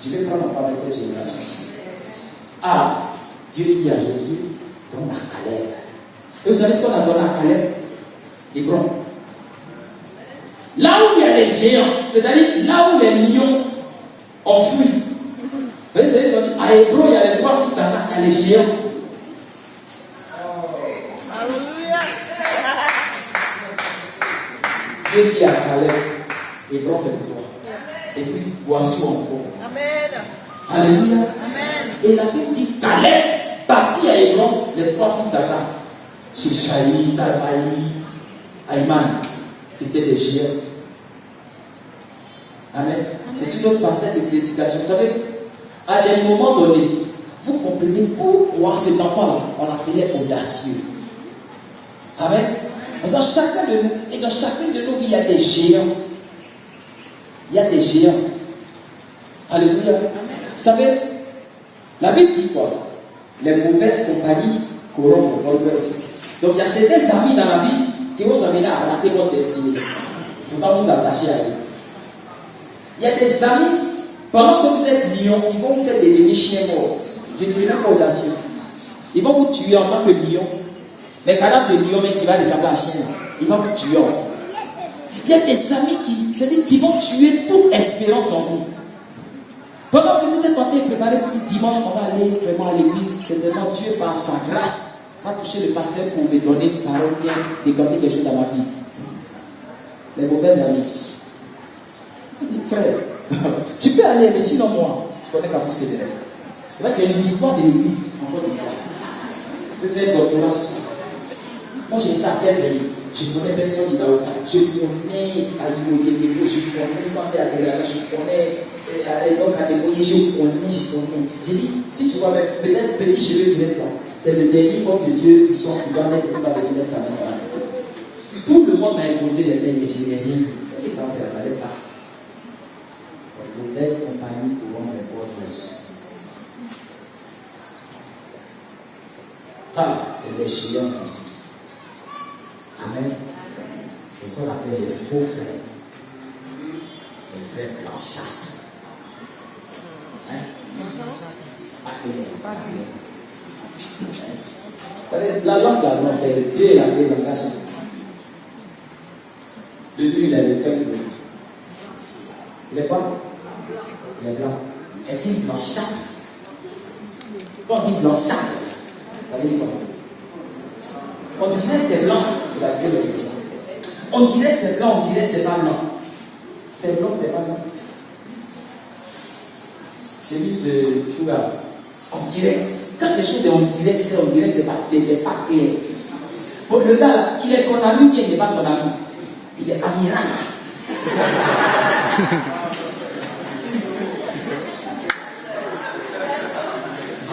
Speaker 1: Je vais prendre part de cette génération-ci. Ah, Dieu dit à Josué, donne à Caleb. Et vous savez ce qu'on a donné à Caleb? Hébron. Là où il y a les géants, c'est-à-dire là où les lions ont fui. Vous savez, à Hébron, il y a les trois fils d'Anak, il y a les géants. Dieu dit à Caleb, Hébron c'est pour toi. Et puis, voici encore. Amen. Alléluia. Amen. Et la Bible dit, Caleb partit à Hébron, les trois fils d'Anak. Chez Shaï, Talmaï, Aïman, qui étaient des géants. Amen. C'est une autre facette de prédication. Vous savez, à des moments donnés, vous comprenez pourquoi cet enfant-là, on l'appelait audacieux. Amen. Parce que chacun de nous, et dans chacune de nos vies, il y a des géants. Il y a des géants. Alléluia. Vous savez, la Bible dit quoi? Les mauvaises compagnies corrompent le bon aussi. Donc il y a certains amis dans la vie qui vont vous amener à rater votre destinée. Il ne faut pas vous attacher à eux. Il y a des amis, pendant que vous êtes lion, ils vont vous faire devenir chien mort. Je ne dirais même pas audacieux. Ils vont vous tuer en tant que lion. Mais quand même le lion qui va ressembler à chien, il va vous tuer. Il y a des amis qui vont tuer toute espérance en vous. Pendant que vous êtes en train de préparer pour dimanche, on va aller vraiment à l'église. C'est vraiment Dieu par sa grâce va toucher le pasteur pour me donner une parole bien, décanter quelque chose dans ma vie. Les mauvais amis. Frère, tu peux aller, mais sinon moi, je connais qu'à vous sévère. C'est vrai qu'il y a une histoire de l'église en Côte d'Ivoire. Je peux faire un doctorat sur ça. Moi, j'étais à quel pays? Je connais personne qui dans ça. Je connais à l'immobilier, je connais santé à l'intégration, je connais à l'époque à l'émoyer, je connais. J'ai dit, si tu vois, peut-être petit cheveu qui reste là, c'est le dernier homme de Dieu qui doit naître pour faire venir mettre sa main sur la main. Tout le monde m'a imposé les mains, mais je n'ai rien vu. Qu'est-ce qu'il va faire? Laisse ça. Mauvaise compagnie pour rendre les bonnes choses. Ça, c'est les géants. Amen. C'est ce qu'on appelle les faux frères. Les frères blanchâtres. Hein? Pas clair. Vous savez, la langue là, c'est Dieu et la paix dans la chaîne. De lui, il a le fait bleu. Il est quoi? Il est blanc. Est-il blanchâtre? Quand on dit blanchâtre, ça veut dire quoi? On dirait que c'est blanc, il a vu l'expression. On dirait que c'est blanc, on dirait que c'est pas blanc. C'est blanc, c'est pas blanc. Chemise de Chouga. On dirait. Quand les choses, on dirait c'est pas clair. Bon, le gars là, il est ton ami, bien il n'est pas ton ami. Il est amiral.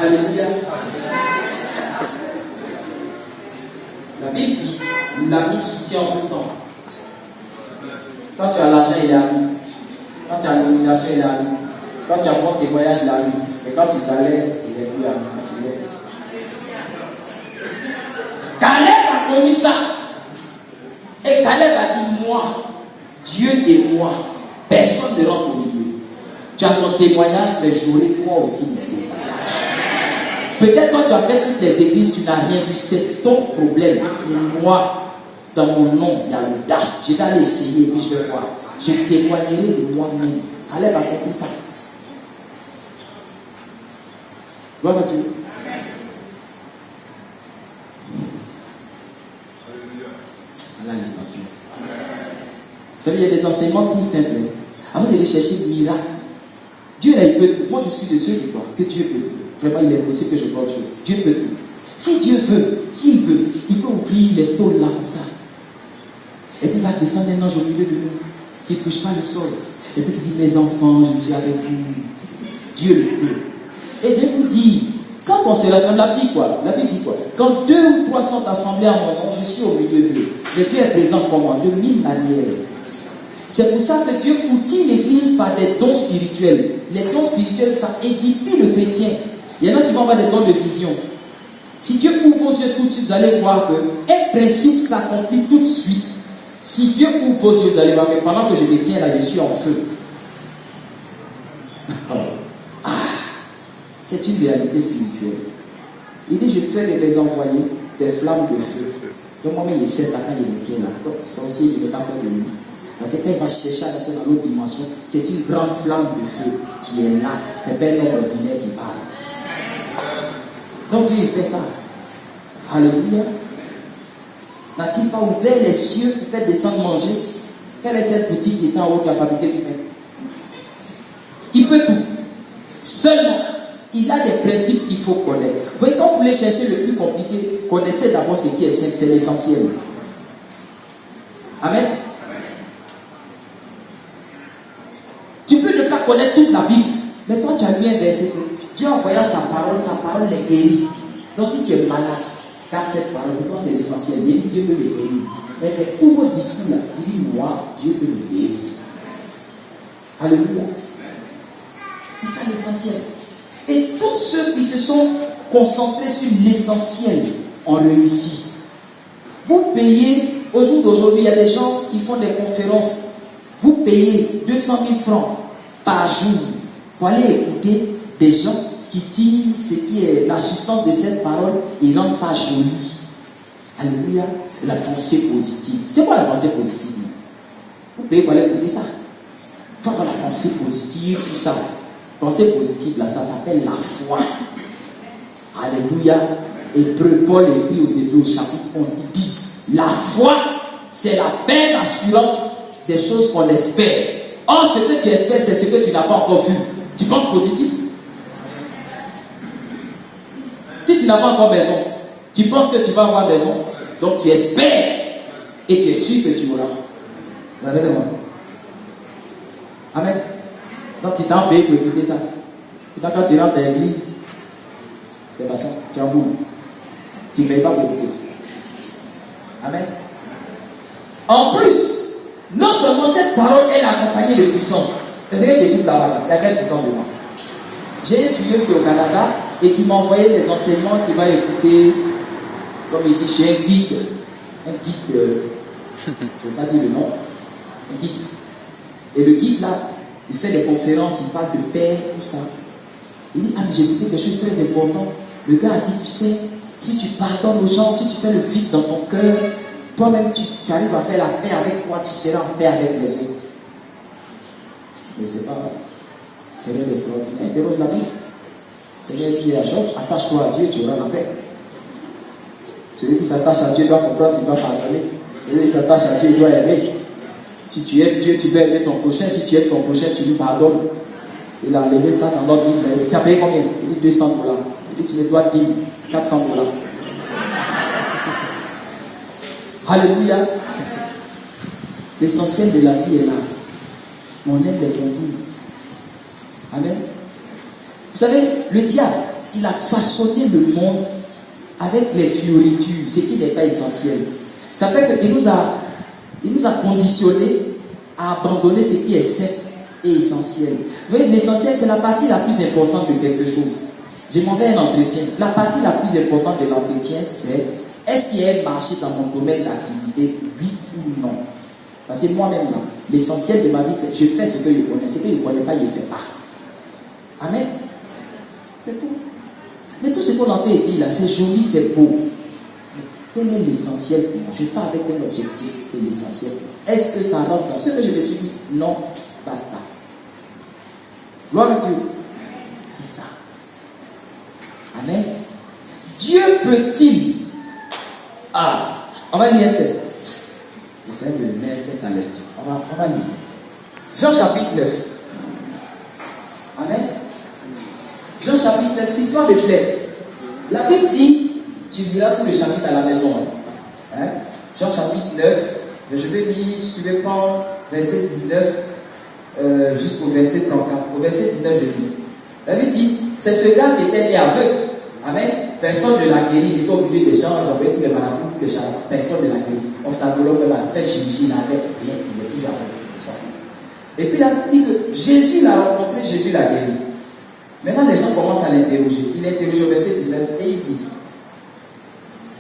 Speaker 1: Alléluia. La Bible dit, l'ami soutient en tout temps. Quand tu as l'argent, il est ami. Quand tu as la nomination, il est ami. Quand tu as bon témoignage, il est ami. Et quand tu galères, il est plus ami. Caleb a connu ça. Et Caleb a dit, moi, Dieu et moi, personne ne rentre au milieu. Tu as ton témoignage, mais j'aurai toi aussi mon témoignage. Peut-être toi, tu as fait toutes les églises, tu n'as rien vu, c'est ton problème. Et moi, dans mon nom, il y a l'audace. Je vais aller essayer, puis je vais voir. Je témoignerai de moi-même. Caleb a compris ça. Gloire à Dieu. Voilà l'essentiel. Vous savez, il y a des enseignements tout simples. Avant de chercher le miracle, Dieu là, il peut tout. Moi, je suis de ceux qui croient que Dieu peut tout. Vraiment, il est possible que je croie autre chose. Dieu peut tout. Si Dieu veut, s'il veut, il peut ouvrir les tôles là comme ça. Et puis il va descendre un ange au milieu de nous, qui ne touche pas le sol. Et puis il dit, mes enfants, je suis avec vous. Dieu le peut. Et Dieu vous dit, quand on se rassemble, la Bible dit quoi? Quand 2 ou 3 sont assemblés en mon nom, je suis au milieu d'eux. Mais Dieu est présent comment? De 1000 manières. C'est pour ça que Dieu outille l'Église par des dons spirituels. Les dons spirituels, ça édifie le chrétien. Il y en a qui vont avoir des dons de vision. Si Dieu ouvre vos yeux tout de suite, vous allez voir qu'un principe s'accomplit tout de suite. Si Dieu ouvre vos yeux, vous allez voir que pendant que je me tiens là, je suis en feu. C'est une réalité spirituelle. Il dit, je fais de mes envoyés des flammes de feu. Donc moi-même, il sait ça quand il me tient là. Donc, sorcier, il n'est pas peur de lui. Parce que quand il va chercher à rentrer dans l'autre dimension, c'est une grande flamme de feu qui est là. C'est pas un homme ordinaire qui parle. Donc Dieu, il fait ça. Alléluia. N'a-t-il pas ouvert les cieux pour faire descendre manger? Quelle est cette boutique qui est en haut qui a fabriqué du pain? Il peut tout. Seulement, il a des principes qu'il faut connaître. Vous voyez, quand vous voulez chercher le plus compliqué, connaissez d'abord ce qui est simple, c'est l'essentiel. Amen. Tu peux ne pas connaître toute la Bible, mais toi tu as lu un verset. Dieu en voyant sa parole les guérit. Donc si tu es malade, garde cette parole, pour toi c'est l'essentiel. Il dit Dieu peut le guérir. Mais pour vos discours là, il dit moi, Dieu peut me guérir. Alléluia. C'est ça l'essentiel. Et tous ceux qui se sont concentrés sur l'essentiel ont réussi. Vous payez, au jour d'aujourd'hui, il y a des gens qui font des conférences. Vous payez 200 000 francs par jour pour aller écouter des gens qui disent ce qui est la substance de cette parole et rendent ça joli. Alléluia. La pensée positive. C'est quoi la pensée positive? Vous payez pour aller écouter ça. Il faut avoir la pensée positive, tout ça. Pensée positive, là, ça s'appelle la foi. Alléluia. Hébreu, Paul écrit aux Hébreux au chapitre 11, il dit, la foi, c'est la pleine assurance des choses qu'on espère. Or, ce que tu espères, c'est ce que tu n'as pas encore vu. Tu penses positif? Si tu n'as pas encore maison, tu penses que tu vas avoir maison? Donc tu espères et tu es sûr que tu auras. Vous avez moi. Amen. Donc tu t'es payé pour écouter ça. Pourtant quand tu rentres dans l'église, de toute façon, tu en boule. Tu ne payes pas pour écouter. Amen. En plus, non seulement cette parole, elle est accompagnée de puissance. Parce que tu écoutes là-bas, il y a quelle puissance dedans? J'ai une fille qui est au Canada et qui m'a envoyé des enseignements qui va écouter, comme il dit, chez un guide. Un guide, je ne vais pas dire le nom, un guide. Et le guide là, il fait des conférences, il parle de paix, tout ça. Il dit, ah mais j'ai écouté quelque chose de très important. Le gars a dit, tu sais, si tu pardonnes aux gens, si tu fais le vide dans ton cœur, toi-même tu arrives à faire la paix avec toi, tu seras en paix avec les autres. Mais c'est pas c'est rien d'extraordinaire. Interroge la Bible. Seigneur qui est à Job, attache-toi à Dieu, tu auras la paix. Celui qui s'attache à Dieu doit comprendre qu'il doit pardonner. Celui qui s'attache à Dieu, il doit aimer. Si tu aimes Dieu, tu dois aimer ton prochain. Si tu aimes ton prochain, tu lui pardonnes. Il a enlevé ça dans l'ordre Bible. Tu as payé combien? Il dit $200. Il dit tu me dois 10, $400. Alléluia. L'essentiel de la vie est là. On aime les contours. Amen. Vous savez, le diable, il a façonné le monde avec les fioritures, ce qui n'est pas essentiel. Ça fait qu'il nous a conditionnés à abandonner ce qui est simple et essentiel. Vous voyez, l'essentiel, c'est la partie la plus importante de quelque chose. Je m'en vais à un entretien. La partie la plus importante de l'entretien, c'est est-ce qu'il y a un marché dans mon domaine d'activité, oui ou non? Parce que moi-même, là, l'essentiel de ma vie, c'est je fais ce que je connais. Ce que je ne connais pas, je ne fais pas. Amen. C'est tout. Mais tout ce qu'on entend dire là, c'est joli, c'est beau. Mais quel est l'essentiel pour moi? Je ne vais pas avec un objectif, c'est l'essentiel. Est-ce que ça rentre dans ce que je me suis dit? Non, basta. Gloire à Dieu. C'est ça. Amen. Dieu peut-il. Ah, on va lire un texte. J'essaie de mettre ça à l'esprit. On va lire. Jean chapitre 9. Amen. Jean chapitre 9, l'histoire me plaît. La Bible dit, tu liras tout le chapitre à la maison. Hein? Jean chapitre 9, je vais lire, si tu veux prendre verset 19 jusqu'au verset 34. Au verset 19, je lis. La Bible dit, c'est ce gars qui était né aveugle. Amen. Personne ne l'a guéri. Il était au milieu des gens, ils ont tous les marabouts, tous les charlatans. Personne ne l'a guéri. Ophtalmologue, même à faire chirurgie, laser, rien. Il est toujours aveugle. Et puis la Bible dit que Jésus l'a rencontré, Jésus l'a guéri. Maintenant, les gens commencent à l'interroger. Il interroge au verset 19 et ils disent,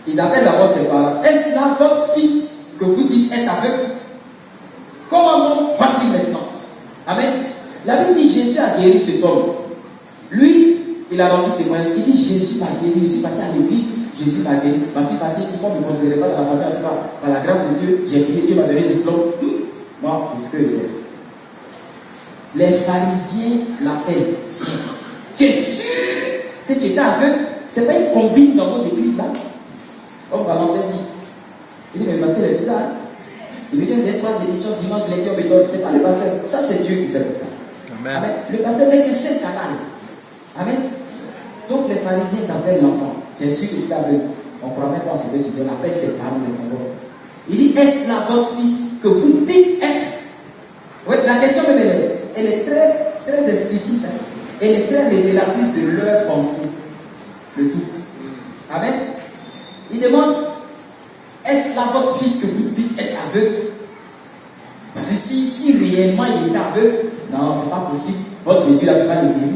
Speaker 1: ils appellent d'abord ses parents. Est-ce là votre fils que vous dites est aveugle? Comment va-t-il maintenant? Amen. La Bible dit Jésus a guéri cet homme. Lui, il a rendu témoignage. Il dit Jésus m'a guéri. Je suis parti à l'église. Jésus m'a guéri. Ma fille partie dit, moi, je ne me considérais pas dans la famille. En tout cas, par la grâce de Dieu, j'ai prié. Dieu m'a donné le diplôme. Moi, c'est ce que je sais. Les pharisiens l'appellent. Tu es sûr que tu étais aveugle? Ce n'est pas une combine dans vos églises là? Comme Valentin dit. Il dit, mais le pasteur est bizarre. Il veut dire 3 éditions dimanche, lundi, au béton. Ce n'est pas le pasteur. Ça, c'est Dieu qui fait comme ça. Amen. Amen. Le pasteur n'est que 7 canaux. Amen. Donc les pharisiens s'appellent l'enfant. Tu es sûr que tu es aveugle? On ne croit même pas ce que tu dis. On appelle ses parents de ton rôle. Il dit, est-ce là votre fils que vous dites être? Oui, la question elle est très, très explicite. Elle est très révélatrice de leur pensée. Le doute. Amen. Il demande, est-ce là votre fils que vous dites être aveugle? Parce que si réellement il est aveugle, non, c'est pas possible. Votre Jésus n'avait pas le guéri.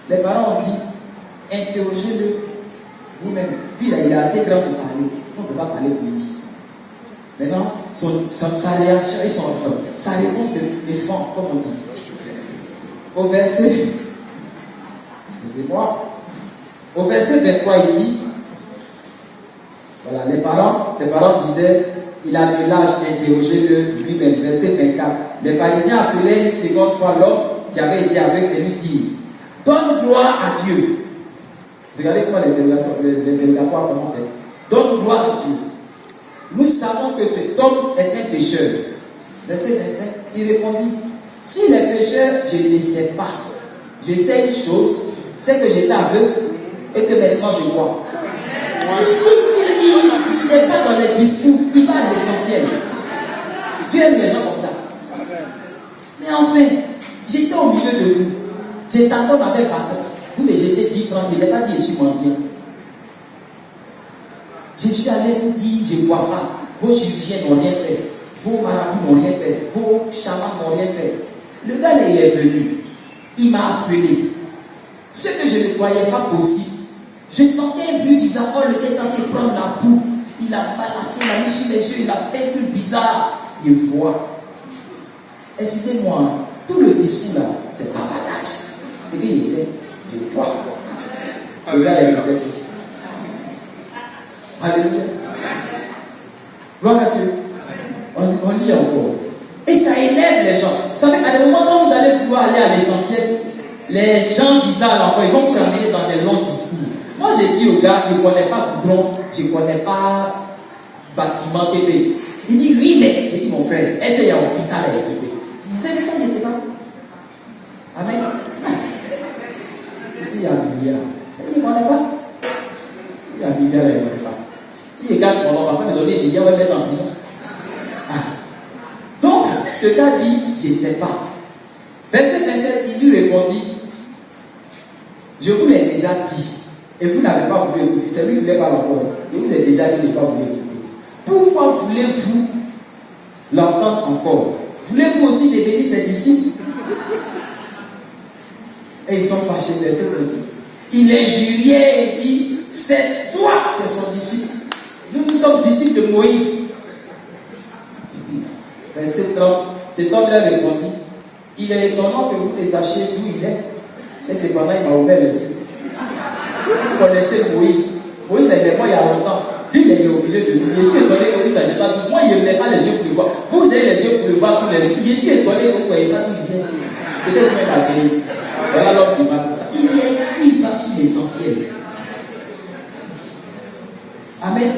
Speaker 1: Les parents ont dit, interrogez-le vous-même. Lui, il est assez grand pour parler. On ne peut pas parler pour lui. Maintenant, sa réaction et sa réponse me fend, comme on dit. Au verset, excusez-moi, au verset 23, il dit, voilà, ses parents disaient, il a le l'âge d'interroger lui-même. Verset 24, les pharisiens appelaient une seconde fois l'homme qui avait été avec et lui dit, donne gloire à Dieu. Regardez comment l'interrogatoire commence. Donne gloire à Dieu. Nous savons que cet homme est un pécheur. Verset 25, il répondit, si les pécheurs, je ne les sais pas. Je sais une chose, c'est que j'étais aveugle et que maintenant je vois. Il n'est pas dans les discours, il va à l'essentiel. Dieu aime les gens comme ça. Mais enfin, j'étais au milieu de vous. J'étais encore avec bâton. Vous me jetez 10 francs, il n'est pas dit je suis mendiant. Je suis allé vous dire, je ne vois pas. Vos chirurgiens n'ont rien fait. Vos marabouts n'ont rien fait. Vos chamans n'ont rien fait. Le gars là, il est venu. Il m'a appelé. Ce que je ne croyais pas possible. Je sentais un bruit bizarre. Oh, le gars est en train de prendre la boue. Il a balancé, il a mis sur les yeux, il a fait un truc bizarre. Il voit. Excusez-moi, tout le discours là, c'est pas valage. C'est qu'il essaie de voir. Le gars est là. Alléluia. Gloire à Dieu. On lit encore. Et ça énerve les gens. Vous savez, à des moments, quand vous allez pouvoir aller à l'essentiel, les gens bizarres encore, ils vont vous ramener dans des longs discours. Moi, j'ai dit au gars, je ne connais pas Goudron, je ne connais pas bâtiment TP. Il dit, oui, mais, j'ai dit, mon frère, est-ce qu'il y a un hôpital à équiper? C'est que ça, n'était pas. Amen. Il dit, il y a un milliard. Il ne connaît pas. Il y a un milliard, il ne connaît pas. Si les gars, on ne va pas me donner des milliards, on va le mettre en prison. Donc, ce gars dit, je ne sais pas. Verset 27, il lui répondit, je vous l'ai déjà dit, et vous n'avez pas voulu écouter. C'est lui qui ne voulait pas l'entendre. Je vous ai déjà dit de ne pas voulu écouter. Pourquoi voulez-vous l'entendre encore? Voulez-vous aussi devenir ses disciples? Et ils sont fâchés, verset 27. Il injuriait et dit, c'est toi qui es son disciple. Nous sommes disciples de Moïse. Verset 30, cet homme-là répondit, il est étonnant que vous ne sachiez d'où il est. Et cependant, il m'a ouvert les yeux. Vous connaissez Moïse. Moïse n'est pas il y a longtemps. Lui, il est au milieu de nous. Je suis étonné que vous ne sachiez pas d'où. Moi, il n'ai pas les yeux pour le voir. Vous avez les yeux pour le voir tous les jours. Je suis étonné que vous ne voyez pas d'où il vient. C'était ce même matin. Voilà l'homme qui parle comme ça. Il va sur l'essentiel. Amen.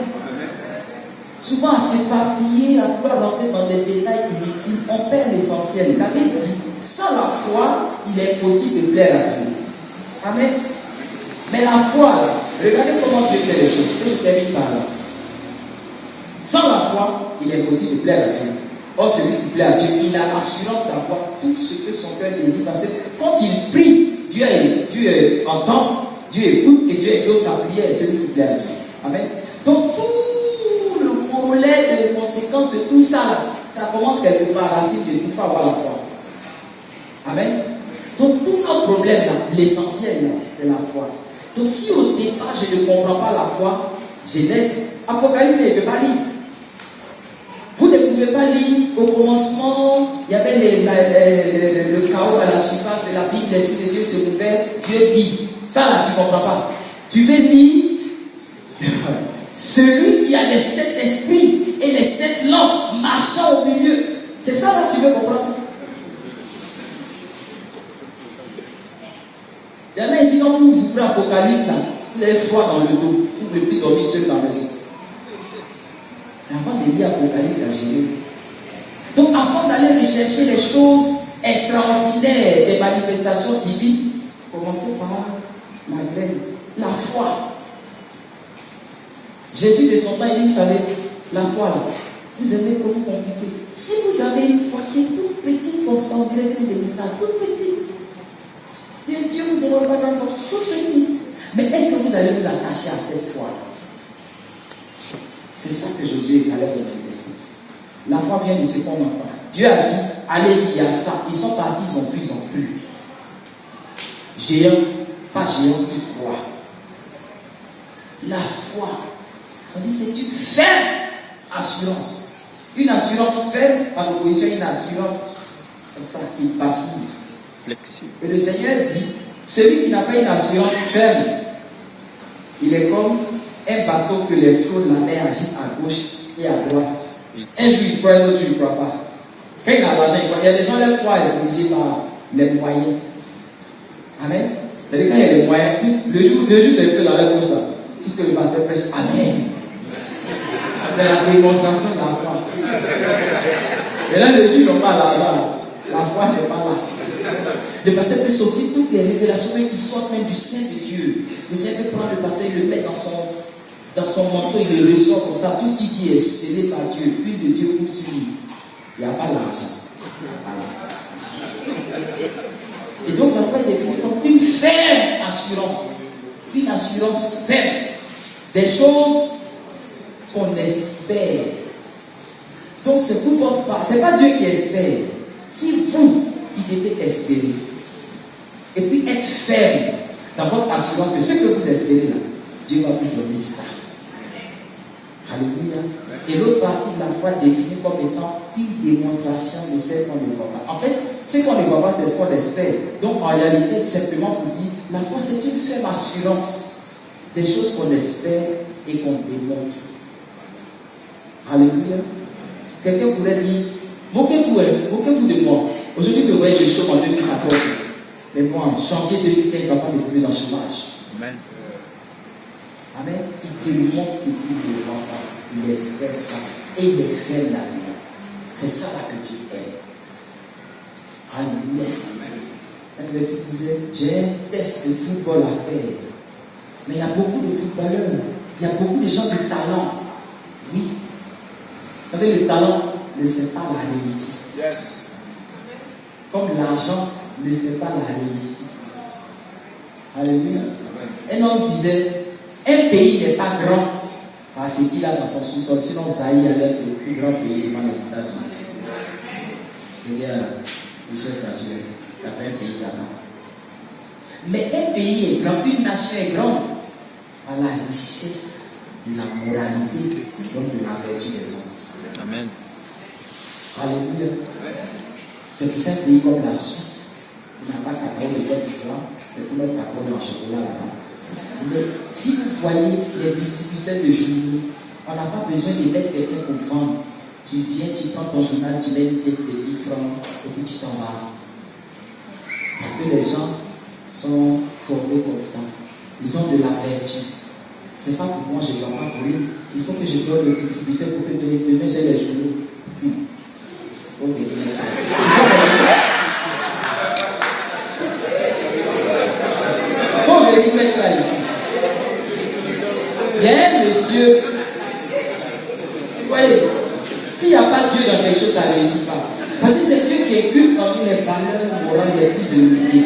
Speaker 1: Souvent à s'éparpiller, à vouloir rentrer dans des détails inutiles, on perd l'essentiel. La Bible dit, sans la foi, il est impossible de plaire à Dieu. Amen. Mais la foi, regardez comment Dieu fait les choses. Je termine par là. Sans la foi, il est impossible de plaire à Dieu. Or, celui qui plaît à Dieu, il a l'assurance d'avoir tout ce que son cœur désire. Parce que quand il prie, Dieu entend, Dieu écoute et Dieu exauce sa prière. Celui qui plaît à Dieu. Amen. Donc, tout le corollaire de conséquences de tout ça, ça commence quelque part à la racine de tout. Il faut avoir la foi. Amen. Donc, tout notre problème là, l'essentiel là, c'est la foi. Donc, si au départ je ne comprends pas la foi, je laisse. Apocalypse, il ne peut pas lire. Vous ne pouvez pas lire au commencement, il y avait le chaos à la surface de la Bible, l'Esprit de Dieu se révèle, Dieu dit. Ça là, tu ne comprends pas. Tu veux lire celui qui a les 7 esprits et les 7 lampes marchant au milieu. C'est ça là que tu veux comprendre. Il y en a ici, quand vous ouvrez Apocalypse là, vous avez froid dans le dos, vous ne voulez plus dormir seul dans la maison. Avant de lire Apocalypse, la Genèse. Donc, avant d'aller rechercher les choses extraordinaires des manifestations divines, commencez par la graine, la foi. Jésus de son temps, il dit, vous savez, la foi là, vous aimez trop compliqué. Si vous avez une foi qui est toute petite comme ça, on dirait qu'elle est métal, toute petite. Dieu vous demande pas d'enfant, toute petite. Mais est-ce que vous allez vous attacher à cette foi? C'est ça que Josué et Caleb ont manifesté. La foi vient de ce qu'on entend. Dieu a dit, allez-y, il y a ça. Ils sont partis, ils ont plus. Géant, pas géant, ils croient. La foi, on dit c'est une ferme assurance. Une assurance ferme, en opposition à une assurance comme ça, qui est passive. Flexible. Et le Seigneur dit, celui qui n'a pas une assurance ferme, il est comme un bateau que les flots de la mer agitent à gauche et à droite. Un jour il croit, l'autre jour il ne croit pas. Quand il a l'argent, il croit. Il y a des gens, leur foi est dirigée par les moyens. Amen. C'est-à-dire quand il y a les moyens, le jour c'est un peu dans leur poche là. Puisque le pasteur prêche, Amen. C'est la démonstration de la foi. Mais là, le jour ils n'ont pas l'argent. La foi n'est pas là. Le pasteur peut sortir toutes les révélations qui sortent même du sein de Dieu. Le Seigneur peut prendre le pasteur et le mettre dans son manteau, il le ressort comme ça. Tout ce qu'il dit est scellé par Dieu. L'huile de Dieu coule sur lui. Il n'y a pas l'argent. Et donc la foi est définie comme une ferme assurance. Une assurance ferme. Des choses qu'on espère. Donc c'est pour votre part. Ce n'est pas Dieu qui espère. C'est vous qui devez espérer. Et puis être ferme dans votre assurance que ce que vous espérez là, Dieu va vous donner ça. Alléluia. Et l'autre partie de la foi définie comme étant une démonstration de ce qu'on ne voit pas. En fait, ce qu'on ne voit pas, c'est ce qu'on espère. Donc en réalité, simplement pour dire, la foi c'est une ferme assurance des choses qu'on espère et qu'on démontre. Alléluia. Quelqu'un pourrait dire, moquez-vous de moi. Aujourd'hui, vous voyez, je chauffe en 2014. Mais moi, en janvier 2015, ça ne va pas me trouver dans le chômage. Amen. Amen. Il démontre ce qu'il ne voit pas. Il espère ça. Et il est fait là-dedans. C'est ça là que Dieu aime. Alléluia. Amen. Le fils disait, j'ai un test de football à faire. Mais il y a beaucoup de footballeurs. Il y a beaucoup de gens de talent. Oui. Vous savez, le talent ne fait pas la réussite. Yes. Comme l'argent ne fait pas la réussite. Alléluia. Un homme disait, un pays n'est pas grand parce qu'il a dans son sous-sol. Sinon, Zaïre allait être le plus grand pays devant les États-Unis. Il y a richesse naturelle. Il n'y a pas un pays comme ça. Mais un pays est grand, une nation est grande par la richesse de la moralité, donc de la vertu des hommes. Amen. Alléluia. C'est pour ça un pays comme la Suisse, il n'a pas cacao de Côte d'Ivoire, mais tout le cacao dans le chocolat là-bas. Mais si vous voyez les distributeurs de journaux, on n'a pas besoin de mettre quelqu'un pour vendre. Tu viens, tu prends ton journal, tu mets une pièce de 10 francs et puis tu t'en vas. Parce que les gens sont formés comme ça. Ils ont de la vertu. C'est pas pour moi, je ne dois pas voler. Il faut que je donne le distributeur pour que demain j'ai les journaux. Oh, mais faut venir mettre ça ici. Il y a un monsieur. Vous voyez, s'il n'y a pas Dieu dans quelque chose, ça ne réussit pas. Parce que c'est Dieu qui inculque en nous les valeurs morales les plus élevées.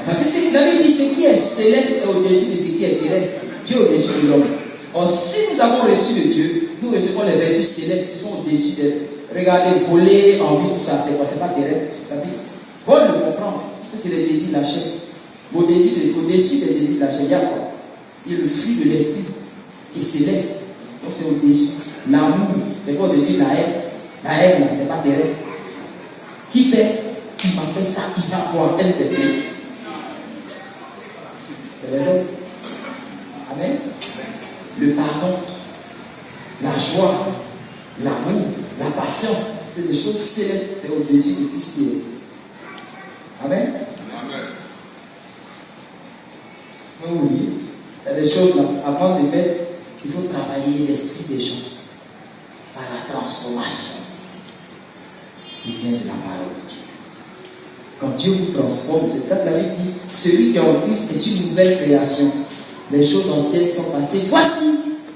Speaker 1: Parce que la Bible dit ce qui est céleste est au-dessus de ce qui est terrestre. Dieu est au-dessus de l'homme. Or, si nous avons reçu de Dieu, nous recevons les vertus célestes qui sont au-dessus de. Regardez, voler, envie, tout ça, c'est quoi? C'est pas terrestre. La Bible, Paul le comprend. Ça, c'est les désirs de la chair. Au-dessus des désirs de la chair, il y a quoi? Il y a le fruit de l'esprit qui est céleste. Donc, c'est au-dessus. L'amour, c'est pas au-dessus de la haine. La haine, c'est pas terrestre. Qui fait? Il m'a fait ça, il va voir. Elle, c'est Dieu. C'est raison. Amen. Le pardon, la joie, l'amour, la patience, c'est des choses célestes, c'est au-dessus de tout ce qui est. Amen. Amen. Oui, il y a des choses là, avant de mettre, il faut travailler l'esprit des gens par la transformation qui vient de la parole de Dieu. Quand Dieu vous transforme, c'est ça que la Bible dit, celui qui est en Christ est une nouvelle création. Les choses anciennes sont passées. Voici,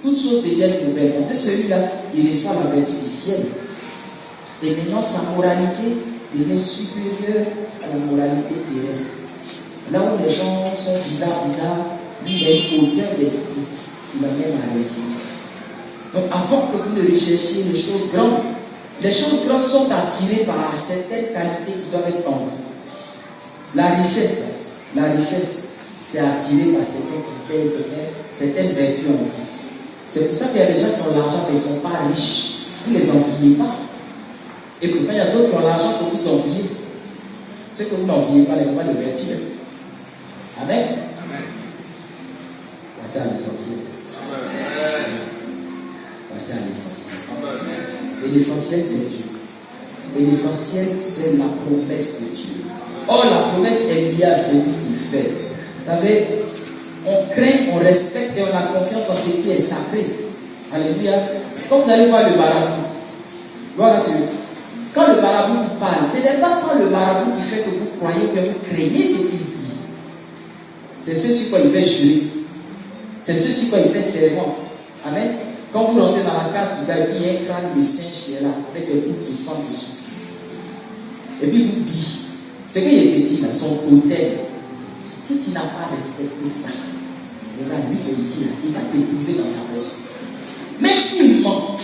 Speaker 1: toutes choses deviennent nouvelles. Parce que celui-là, il reçoit la vertu du ciel. Et maintenant, sa moralité devient supérieure à la moralité terrestre. Là où les gens sont bizarres, lui, il a une hauteur d'esprit qui l'amène à réussir. Donc, avant que vous ne recherchiez les choses grandes sont attirées par certaines qualités qui doivent être en vous. La richesse, c'est attiré par certains critères, certaines vertus en vous. C'est pour ça qu'il y a des gens qui ont l'argent mais ils ne sont pas riches. Vous ne les enviez pas. Et pourtant, il y a d'autres qui ont l'argent pour vous envier. Ceux que vous n'enviez pas, les voix de vertu. Amen. Amen. Passez à l'essentiel. Amen. Passez à l'essentiel. Amen. Et l'essentiel, c'est Dieu. Et l'essentiel, c'est la promesse de Dieu. Or, la promesse est liée à celui qui fait. Vous savez, on craint, on respecte et on a confiance en ce qui est sacré. Alléluia. C'est comme vous allez voir le marabout. Gloire à Dieu. Quand le marabout vous parle, ce n'est pas quand le marabout qui fait que vous croyez, que vous craignez ce qu'il dit. C'est ce sur quoi il fait jurer. C'est ce sur quoi il fait serment. Amen. Quand vous rentrez dans la case du gars, il y a un crâne de singe qui est là, avec des bouts qui sentent dessus. Et puis vous dites, c'est qu'il est petit là, son hôtel. Si tu n'as pas respecté ça, le gars, lui, est ici, là, il va te trouver dans sa maison. Même s'il ment,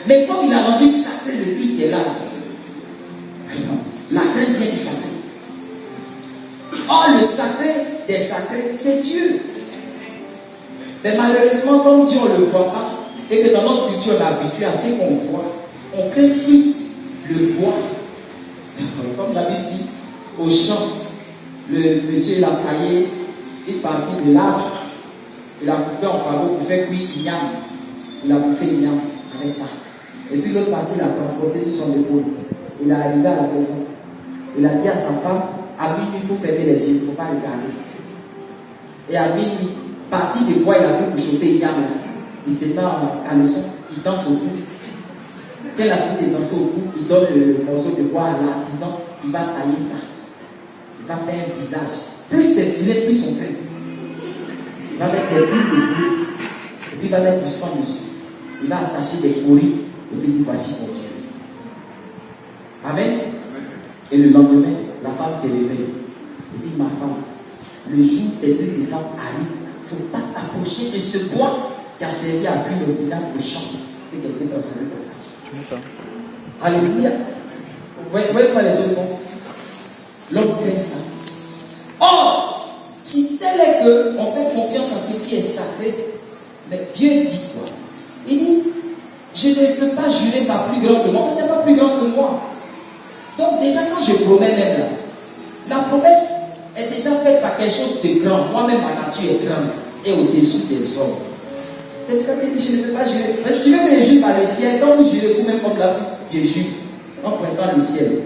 Speaker 1: mais comme il a rendu sacré le culte qui est là, la crainte vient du sacré. Or, le sacré des sacrés, c'est Dieu. Mais malheureusement, comme Dieu, on ne le voit pas, et que dans notre culture, on est habitué à ce qu'on voit, on craint plus le bois. Comme la Bible dit, au champ, le monsieur, il a taillé une partie de l'arbre, il a coupé en fagots pour faire cuire l'igname. Il a bouffé l'igname avec ça. Et puis l'autre partie, il a transporté sur son épaule. Il est arrivé à la maison. Il a dit à sa femme, à minuit, il faut fermer les yeux, il ne faut pas regarder. Et à minuit, partie de bois, il a pris pour chauffer l'igname là. Il se met en caleçon, il danse au cou. Quand il a pris de danser au cou, il donne le morceau de bois à l'artisan qui va tailler ça. Il va faire un visage. Plus c'est filé, plus son fait. Il va mettre des boules de bleu. Et puis il va mettre du sang dessus. Il va attacher des coris. Et puis il dit, voici mon Dieu. Amen. Et le lendemain, la femme s'est réveillée. Il dit, ma femme, le jour des deux femmes arrivent, il ne faut pas t'approcher de ce bois qui a servi à cuire le cigare au champ. Et quelqu'un dans son comme ça. Ça. Alléluia. Vous voyez comment les choses font? L'homme craint ça. Or, si tel est qu'on fait confiance à ce qui est sacré, mais Dieu dit quoi? Il dit, je ne peux pas jurer par plus grand que moi, mais ce n'est pas plus grand que moi. Donc déjà quand je promets même là, la promesse est déjà faite par quelque chose de grand. Moi-même, ma nature est grande et au-dessus des hommes. C'est pour ça que je ne peux pas jurer. Mais tu veux que je jure par le ciel, donc vous jurez vous-même comme la vie, je jure en pointant le ciel.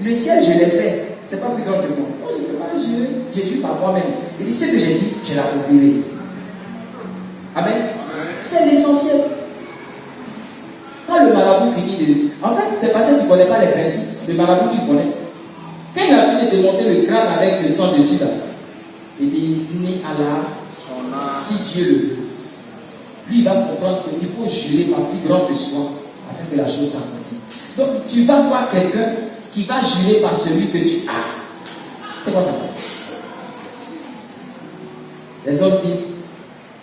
Speaker 1: Le ciel, je l'ai fait. C'est pas plus grand que moi. Donc je ne peux pas jurer. Je jure par moi-même. Il dit ce que j'ai dit, je l'accomplirai. Amen. C'est l'essentiel. Quand le marabout finit de... En fait, c'est parce que tu ne connais pas les principes. Le marabout, tu connais. Quand il a fini de monter le crâne avec le sang dessus, là, il dit, ni Allah, si Dieu le veut. Lui, il va comprendre qu'il faut jurer par plus grand que soi, afin que la chose s'accomplisse. Donc, tu vas voir quelqu'un qui va jurer par celui que tu as. C'est quoi ça? Les hommes disent,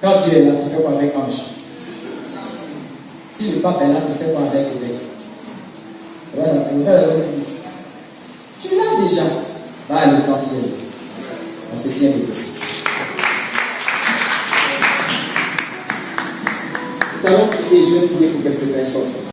Speaker 1: quand Dieu est là, tu fais quoi avec ange? Si le pape est là, tu fais quoi avec évêque? Voilà, c'est pour ça que tu l'as déjà. Va à l'essentiel. On se tient les deux. Nous allons prier, je vais prier pour quelques personnes.